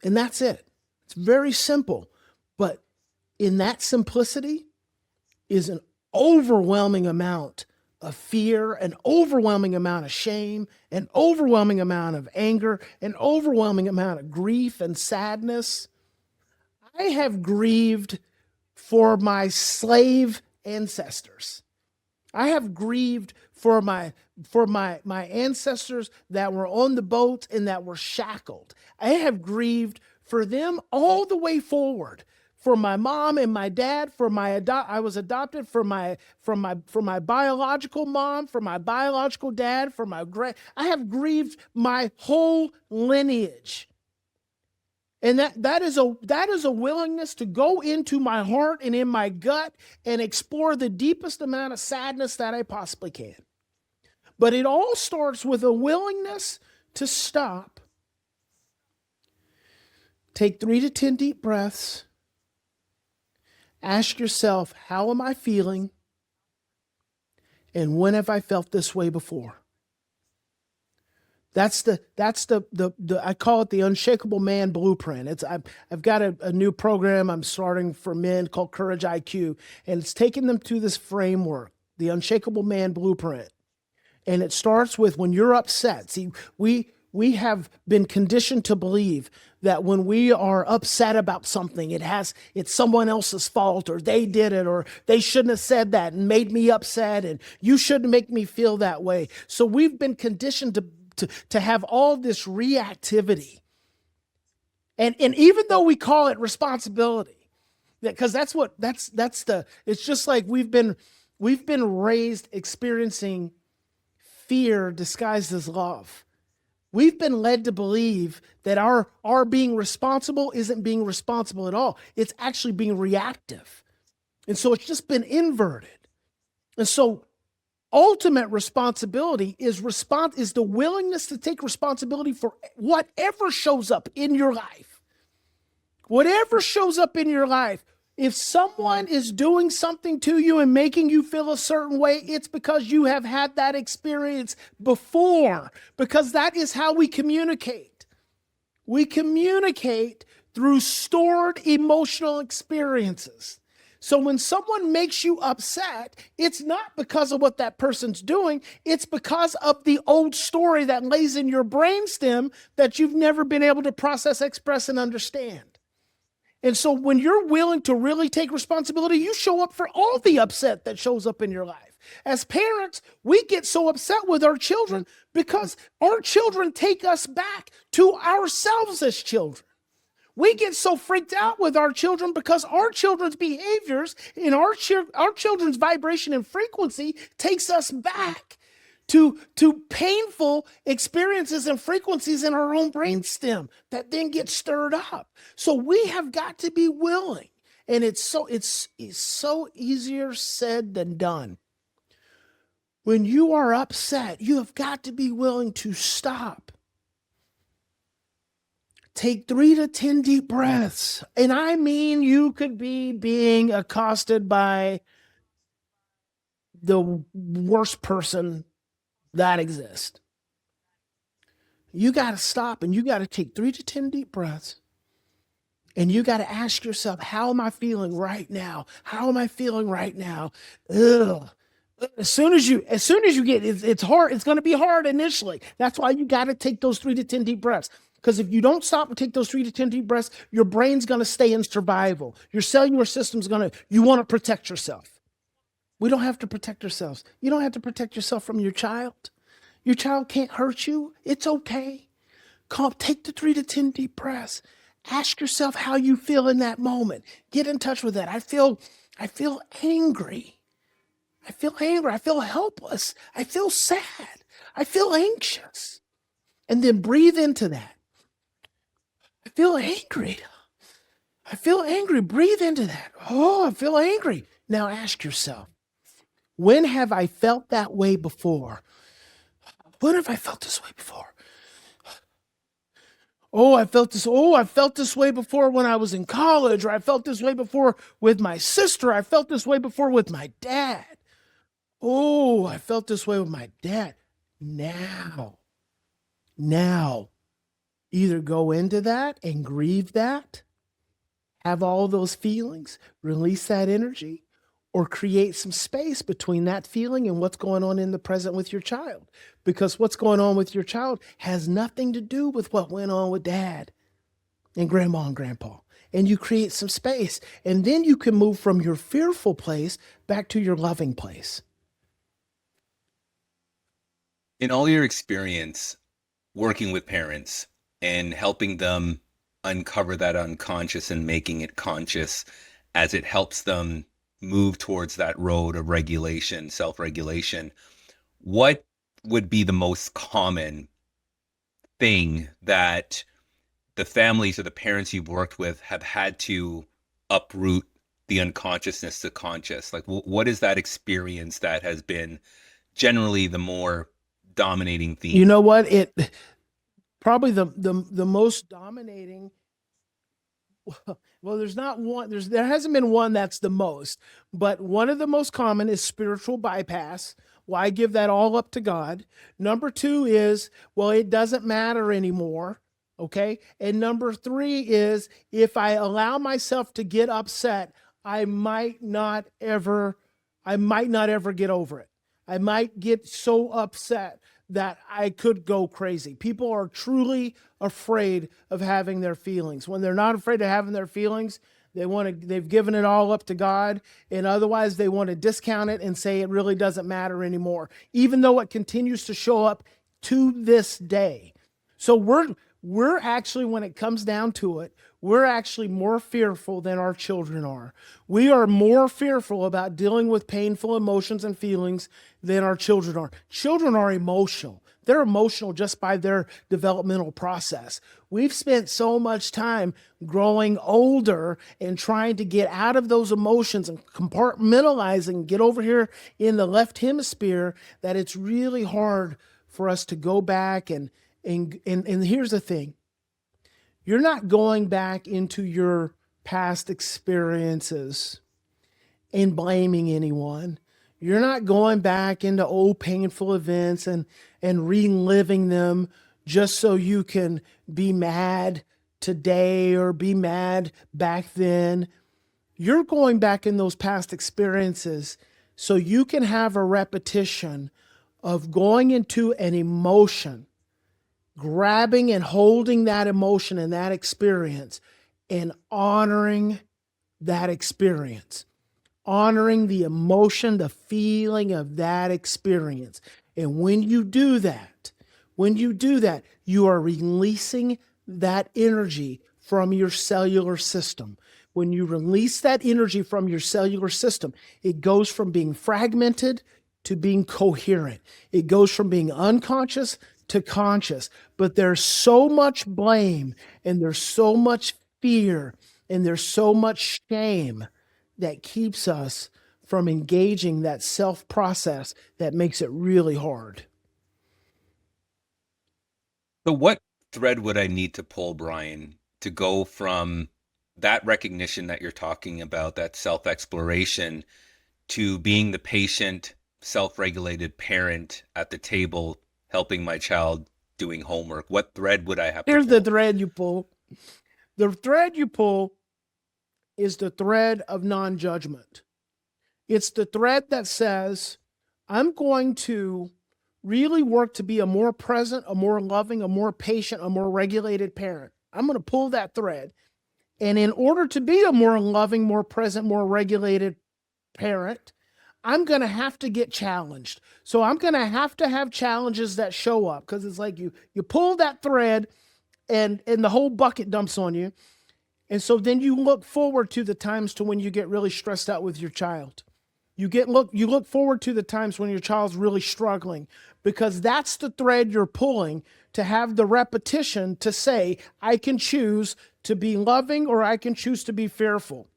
And that's it. It's very simple. But in that simplicity is an overwhelming amount of fear, an overwhelming amount of shame, an overwhelming amount of anger, an overwhelming amount of grief and sadness. I have grieved for my slave ancestors. I have grieved for my ancestors that were on the boat and that were shackled. I have grieved for them all the way forward. For my mom and my dad, I was adopted for my biological mom, for my biological dad, I have grieved my whole lineage. And that is a willingness to go into my heart and in my gut and explore the deepest amount of sadness that I possibly can. But it all starts with a willingness to stop, take 3 to 10 deep breaths, ask yourself, how am I feeling? And when have I felt this way before? That's the I call it the Unshakable Man Blueprint. I've got a new program I'm starting for men called Courage IQ, and it's taking them through this framework, the Unshakable Man Blueprint. And it starts with when you're upset. See, we we have been conditioned to believe that when we are upset about something, it's someone else's fault, or they did it, or they shouldn't have said that and made me upset, and you shouldn't make me feel that way. So we've been conditioned to have all this reactivity. And even though we call it responsibility, because it's just like we've been raised experiencing fear disguised as love. We've been led to believe that our being responsible isn't being responsible at all. It's actually being reactive. And so it's just been inverted. And so ultimate responsibility is the willingness to take responsibility for whatever shows up in your life. Whatever shows up in your life. If someone is doing something to you and making you feel a certain way, it's because you have had that experience before, because that is how we communicate. We communicate through stored emotional experiences. So when someone makes you upset, it's not because of what that person's doing. It's because of the old story that lays in your brainstem that you've never been able to process, express, and understand. And so when you're willing to really take responsibility, you show up for all the upset that shows up in your life. As parents, we get so upset with our children because our children take us back to ourselves as children. We get so freaked out with our children because our children's behaviors and our children's vibration and frequency takes us back to painful experiences and frequencies in our own brainstem that then get stirred up. So we have got to be willing, and it's so easier said than done. When you are upset, you have got to be willing to stop. Take 3 to 10 deep breaths. And I mean, you could be being accosted by the worst person that exists. You got to stop, and you got to take 3 to 10 deep breaths. And you got to ask yourself, how am I feeling right now? How am I feeling right now? Ugh. As soon as you get, it's hard. It's going to be hard initially. That's why you got to take those 3 to 10 deep breaths. Because if you don't stop and take those 3 to 10 deep breaths, your brain's going to stay in survival. Your cellular system's you want to protect yourself. We don't have to protect ourselves. You don't have to protect yourself from your child. Your child can't hurt you. It's okay. Take the 3 to 10 deep breaths. Ask yourself how you feel in that moment. Get in touch with that. I feel angry. I feel angry. I feel helpless. I feel sad. I feel anxious. And then breathe into that. I feel angry. I feel angry. Breathe into that. Oh, I feel angry. Now ask yourself, when have I felt that way before? When have I felt this way before? I felt this way before when I was in college, or I felt this way before with my sister. I felt this way before with my dad. Oh, I felt this way with my dad. Now, either go into that and grieve that, have all those feelings, release that energy, or create some space between that feeling and what's going on in the present with your child. Because what's going on with your child has nothing to do with what went on with dad and grandma and grandpa. And you create some space, and then you can move from your fearful place back to your loving place. In all your experience working with parents and helping them uncover that unconscious and making it conscious as it helps them move towards that road of regulation, self-regulation, what would be the most common thing that the families or the parents you've worked with have had to uproot the unconsciousness to conscious? Like, what is that experience that has been generally the more dominating theme? You know what? Probably the most dominating. Well, there's not one. There hasn't been one that's the most, but one of the most common is spiritual bypass. Why give that all up to God? Number 2 is, well, it doesn't matter anymore. Okay. And number 3 is, if I allow myself to get upset, I might not ever get over it. I might get so upset that I could go crazy. People are truly afraid of having their feelings. When they're not afraid of having their feelings, they've given it all up to God, and otherwise they want to discount it and say it really doesn't matter anymore, even though it continues to show up to this day. So we're actually, when it comes down to it, we're actually more fearful than our children are. We are more fearful about dealing with painful emotions and feelings than our children are. Children are emotional. They're emotional just by their developmental process. We've spent so much time growing older and trying to get out of those emotions and compartmentalizing, get over here in the left hemisphere, that it's really hard for us to go back and here's the thing. You're not going back into your past experiences and blaming anyone. You're not going back into old painful events and reliving them just so you can be mad today or be mad back then. You're going back in those past experiences so you can have a repetition of going into an emotion, grabbing and holding that emotion and that experience, and honoring that experience, honoring the emotion, the feeling of that experience. And when you do that, you are releasing that energy from your cellular system. When you release that energy from your cellular system, it goes from being fragmented to being coherent. It goes from being unconscious to conscious. But there's so much blame, and there's so much fear, and there's so much shame that keeps us from engaging that self process that makes it really hard. So what thread would I need to pull, Bryan, to go from that recognition that you're talking about, that self-exploration, to being the patient, self-regulated parent at the table, helping my child doing homework? What thread would I have to Here's pull? the thread you pull. The thread you pull is the thread of non-judgment. It's the thread that says, I'm going to really work to be a more present, a more loving, a more patient, a more regulated parent. I'm going to pull that thread. And in order to be a more loving, more present, more regulated parent, I'm going to have to get challenged. So I'm going to have challenges that show up, because it's like you pull that thread and the whole bucket dumps on you. And so then you look forward to the times to when you get really stressed out with your child. You look forward to the times when your child's really struggling, because that's the thread you're pulling, to have the repetition to say, I can choose to be loving or I can choose to be fearful.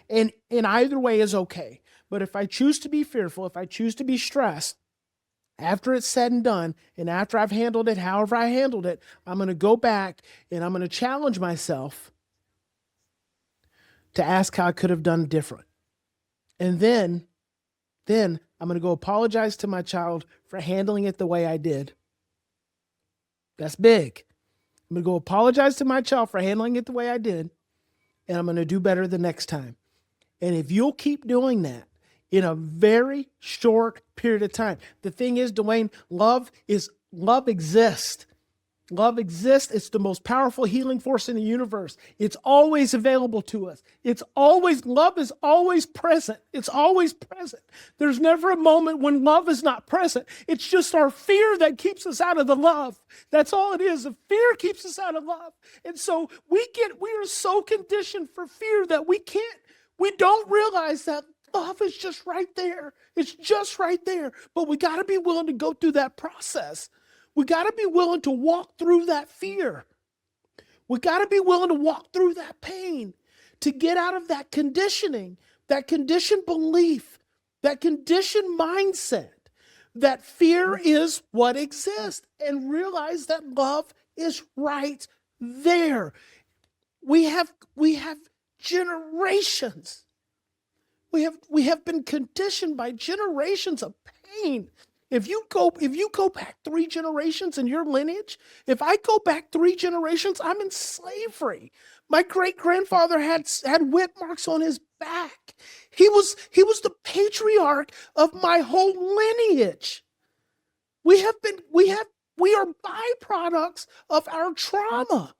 And either way is okay. But if I choose to be fearful, if I choose to be stressed, after it's said and done, and after I've handled it however I handled it, I'm going to go back and I'm going to challenge myself to ask how I could have done different. And then I'm going to go apologize to my child for handling it the way I did. That's big. I'm going to go apologize to my child for handling it the way I did, and I'm going to do better the next time. And if you'll keep doing that in a very short period of time, the thing is, Dwayne, love exists. Love exists. It's the most powerful healing force in the universe. It's always available to us. Love is always present. It's always present. There's never a moment when love is not present. It's just our fear that keeps us out of the love. That's all it is. The fear keeps us out of love. And so we are so conditioned for fear that we don't realize that love is just right there. It's just right there. But we got to be willing to go through that process. We got to be willing to walk through that fear. We got to be willing to walk through that pain to get out of that conditioning, that conditioned belief, that conditioned mindset, that fear is what exists, and realize that love is right there. We have generations. We have been conditioned by generations of pain. If you go back 3 generations in your lineage, if I go back 3 generations, I'm in slavery. My great-grandfather had whip marks on his back. He was the patriarch of my whole lineage. We are byproducts of our trauma.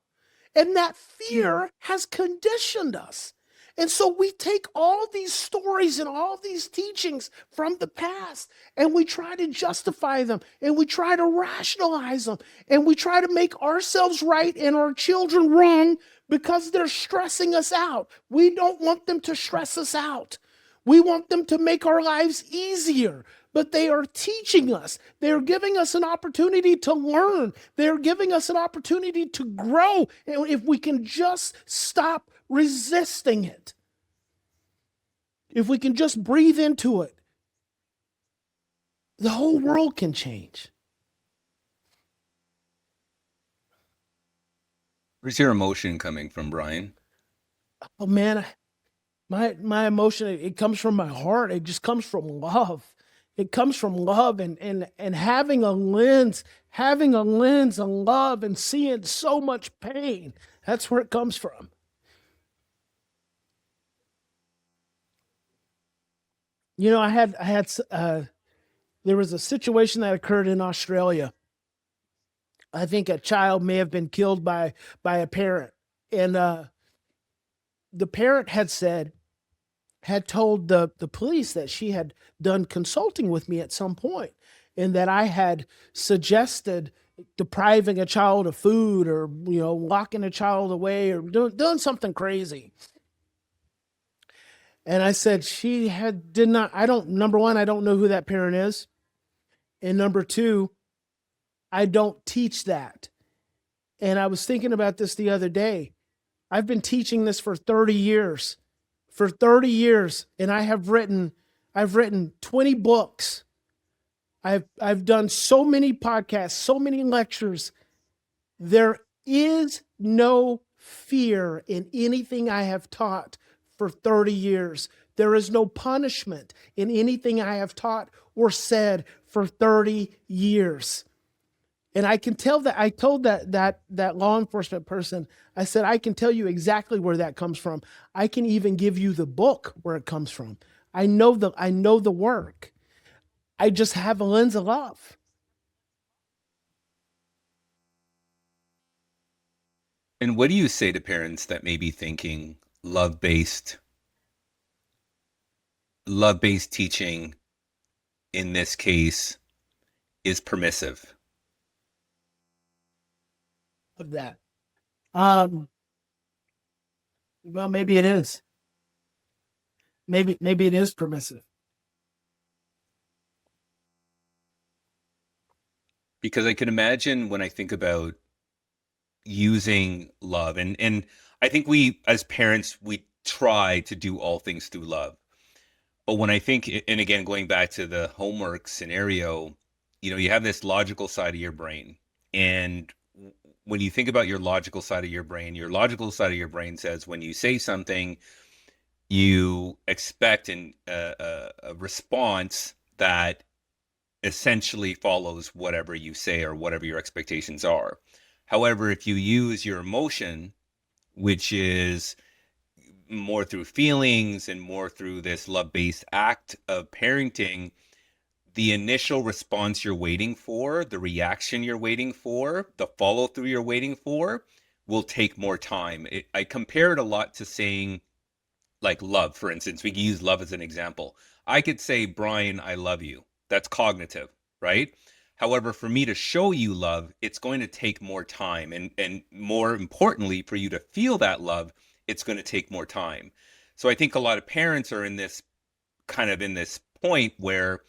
And that fear has conditioned us. And so we take all these stories and all these teachings from the past and we try to justify them and we try to rationalize them and we try to make ourselves right and our children wrong because they're stressing us out. We don't want them to stress us out. We want them to make our lives easier, but they are teaching us. They're giving us an opportunity to learn. They're giving us an opportunity to grow. And if we can just stop resisting it, if we can just breathe into it, the whole world can change. Where's your emotion coming from, Bryan? Oh man, my emotion, it comes from my heart. It just comes from love. It comes from love and having a lens of love and seeing so much pain. That's where it comes from. You know, there was a situation that occurred in Australia. I think a child may have been killed by a parent, and the parent had told the police that she had done consulting with me at some point and that I had suggested depriving a child of food or, locking a child away or doing something crazy. And I said did not, number one, I don't know who that parent is. And number two, I don't teach that. And I was thinking about this the other day. I've been teaching this for 30 years. And I've written 20 books. I've done so many podcasts, so many lectures. There is no fear in anything I have taught for 30 years. There is no punishment in anything I have taught or said for 30 years. And I can tell that I told that law enforcement person, I said, I can tell you exactly where that comes from. I can even give you the book where it comes from. I know the work. I just have a lens of love. And what do you say to parents that may be thinking love-based teaching in this case is permissive? Of that. Well, maybe it is. Maybe it is permissive. Because I can imagine when I think about using love, and I think we as parents, we try to do all things through love. But when I think, and again, going back to the homework scenario, you have this logical side of your brain. And when you think about your logical side of your brain says when you say something, you expect a response that essentially follows whatever you say or whatever your expectations are. However, if you use your emotion, which is more through feelings and more through this love-based act of parenting, the initial response you're waiting for, the reaction you're waiting for, the follow-through you're waiting for will take more time. I compare it a lot to saying, like love, for instance. We can use love as an example. I could say, Bryan, I love you. That's cognitive, right? However, for me to show you love, it's going to take more time. And more importantly, for you to feel that love, it's going to take more time. So I think a lot of parents are in this point where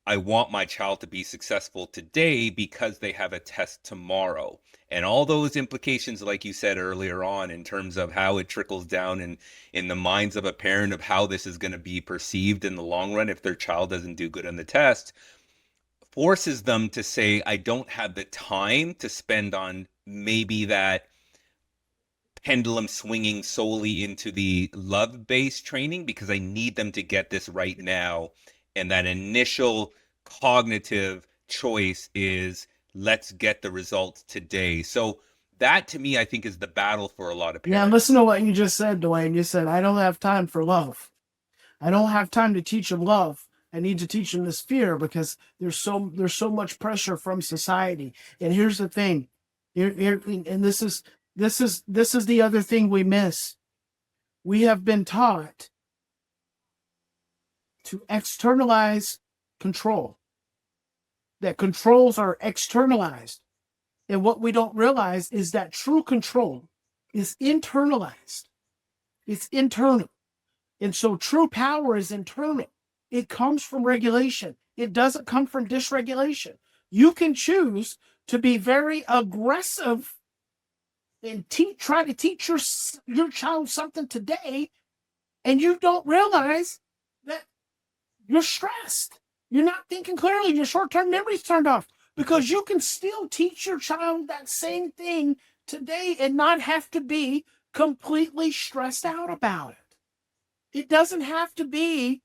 I want my child to be successful today because they have a test tomorrow. And all those implications, like you said earlier on, in terms of how it trickles down in the minds of a parent of how this is going to be perceived in the long run if their child doesn't do good on the test, forces them to say, I don't have the time to spend on maybe that pendulum swinging solely into the love-based training because I need them to get this right now. And that initial cognitive choice is let's get the results today. So that to me, I think is the battle for a lot of parents. Yeah, listen to what you just said, Dwayne. You said, I don't have time for love. I don't have time to teach them love. I need to teach them this fear because there's so much pressure from society. And here's the thing, and this is the other thing we miss. We have been taught to externalize control, that controls are externalized. And what we don't realize is that true control is internalized. It's internal. And so true power is internal. It comes from regulation. It doesn't come from dysregulation. You can choose to be very aggressive and try to teach your child something today, and you don't realize that you're stressed. You're not thinking clearly. Your short-term memory's turned off, because you can still teach your child that same thing today and not have to be completely stressed out about it. It doesn't have to be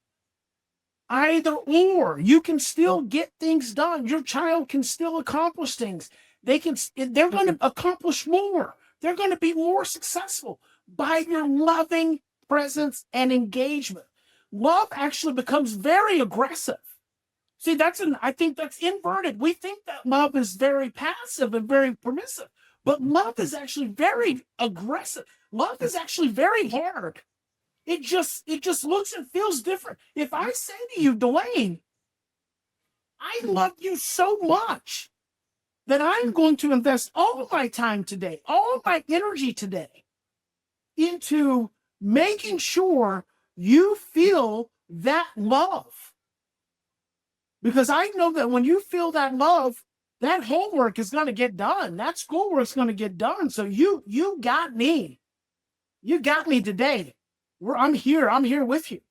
either or. You can still get things done. Your child can still accomplish things. They're going to accomplish more. They're going to be more successful by your loving presence and engagement. Love actually becomes very aggressive. See, I think that's inverted. We think that love is very passive and very permissive, but love is actually very aggressive. Love is actually very hard. It just looks and feels different. If I say to you, Dwayne, I love you so much that I'm going to invest all of my time today, all of my energy today into making sure you feel that love. Because I know that when you feel that love, that homework is going to get done. That schoolwork is going to get done. So you got me. You got me today. I'm here with you.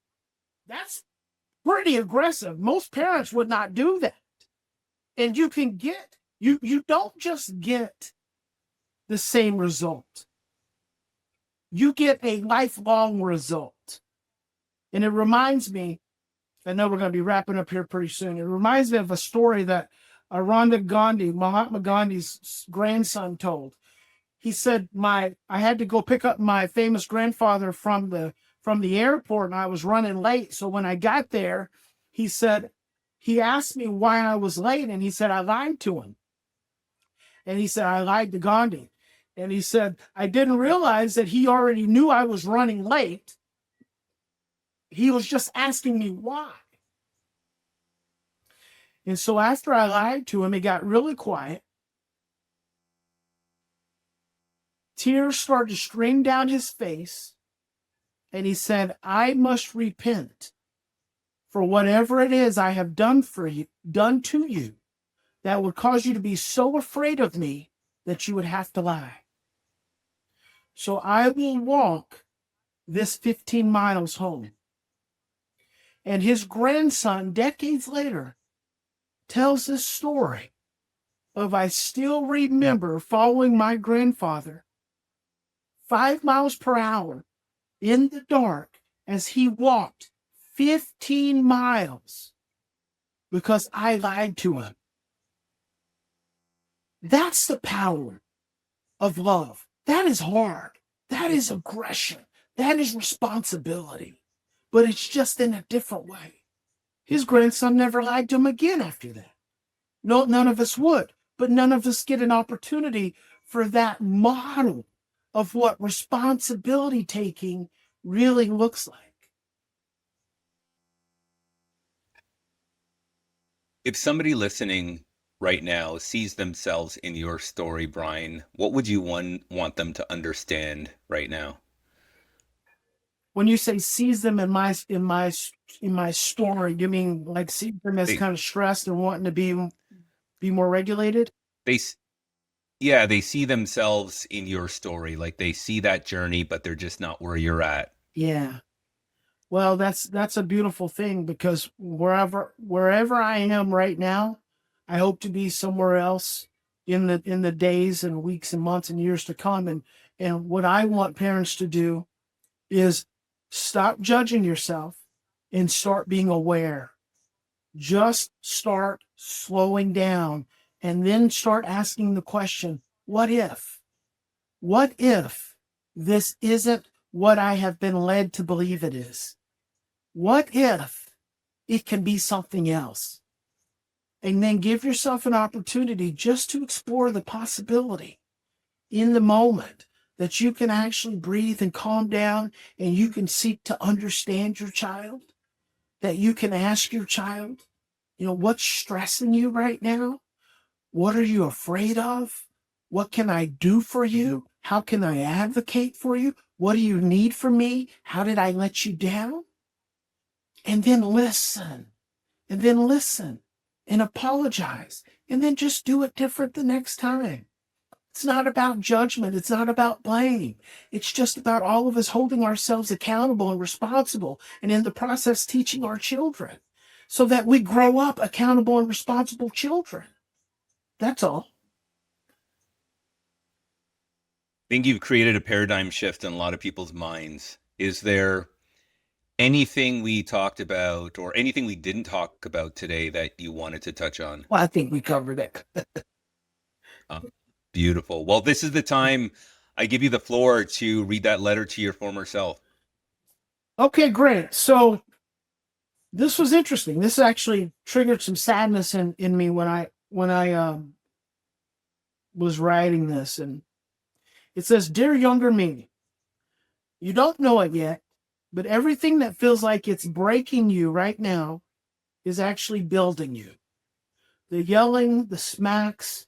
That's pretty aggressive. Most parents would not do that. And you don't just get the same result. You get a lifelong result. And it reminds me, I know we're going to be wrapping up here pretty soon. It reminds me of a story that Mahatma Gandhi's grandson told. He said, I had to go pick up my famous grandfather from the airport, and I was running late. So when I got there, he asked me why I was late, and he said, I lied to him. And he said, I lied to Gandhi. And he said, I didn't realize that he already knew I was running late. He was just asking me why. And so after I lied to him, he got really quiet. Tears started to stream down his face. And he said, I must repent for whatever it is I have done to you, that would cause you to be so afraid of me that you would have to lie. So I will walk this 15 miles home. And his grandson, decades later, tells this story of, I still remember following my grandfather 5 miles per hour in the dark as he walked 15 miles because I lied to him. That's the power of love. That is hard. That is aggression. That is responsibility. But it's just in a different way. His grandson never lied to him again after that. No, none of us would, but none of us get an opportunity for that model of what responsibility taking really looks like. If somebody listening right now sees themselves in your story, Bryan, what would you want them to understand right now? When you say sees them in my story, you mean like see them as kind of stressed and wanting to be more regulated? They see themselves in your story, like they see that journey, but they're just not where you're at. Yeah. Well, that's a beautiful thing, because wherever I am right now, I hope to be somewhere else in the days and weeks and months and years to come. And what I want parents to do is stop judging yourself and start being aware. Just start slowing down and then start asking the question, what if? What if this isn't what I have been led to believe it is? What if it can be something else. And then give yourself an opportunity just to explore the possibility in the moment that you can actually breathe and calm down, and you can seek to understand your child, that you can ask your child, what's stressing you right now? What are you afraid of? What can I do for you? How can I advocate for you? What do you need from me? How did I let you down? And then listen, and apologize, and then just do it different the next time. It's not about judgment. It's not about blame. It's just about all of us holding ourselves accountable and responsible, and in the process, teaching our children so that we grow up accountable and responsible children. That's all. I think you've created a paradigm shift in a lot of people's minds. Is there anything we talked about or anything we didn't talk about today that you wanted to touch on? Well, I think we covered it. Beautiful. Well, this is the time I give you the floor to read that letter to your former self. Okay, great. So this was interesting. This actually triggered some sadness in me when I was writing this, and it says, "Dear younger me, you don't know it yet, but everything that feels like it's breaking you right now is actually building you. The yelling, the smacks,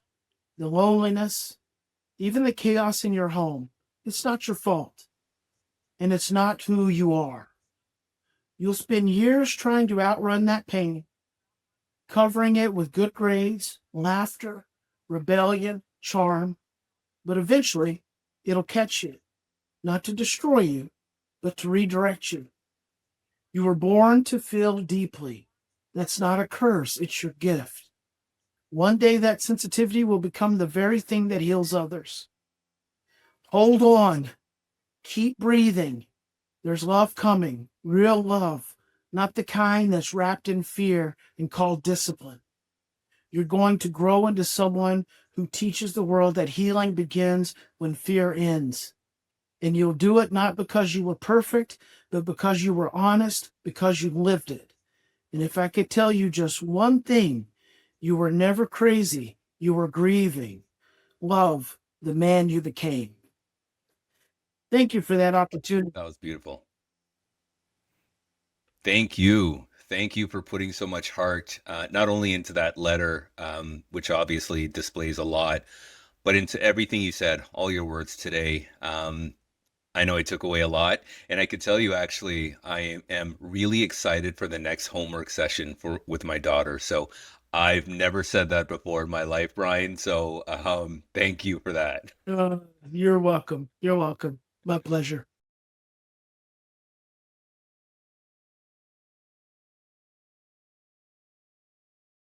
the loneliness, even the chaos in your home, it's not your fault, and it's not who you are. You'll spend years trying to outrun that pain, covering it with good grades, laughter, rebellion, charm, but eventually it'll catch you, not to destroy you, but to redirect you. You were born to feel deeply. That's not a curse, it's your gift. One day that sensitivity will become the very thing that heals others. Hold on. Keep breathing. There's love coming, real love, not the kind that's wrapped in fear and called discipline. You're going to grow into someone who teaches the world that healing begins when fear ends. And you'll do it not because you were perfect, but because you were honest, because you lived it. And if I could tell you just one thing, you were never crazy. You were grieving. Love the man you became." Thank you for that opportunity. That was beautiful. Thank you. Thank you for putting so much heart, not only into that letter, which obviously displays a lot, but into everything you said, all your words today. I know I took away a lot, and I could tell you actually, I am really excited for the next homework session with my daughter. So I've never said that before in my life, Bryan. So thank you for that. You're welcome. You're welcome. My pleasure.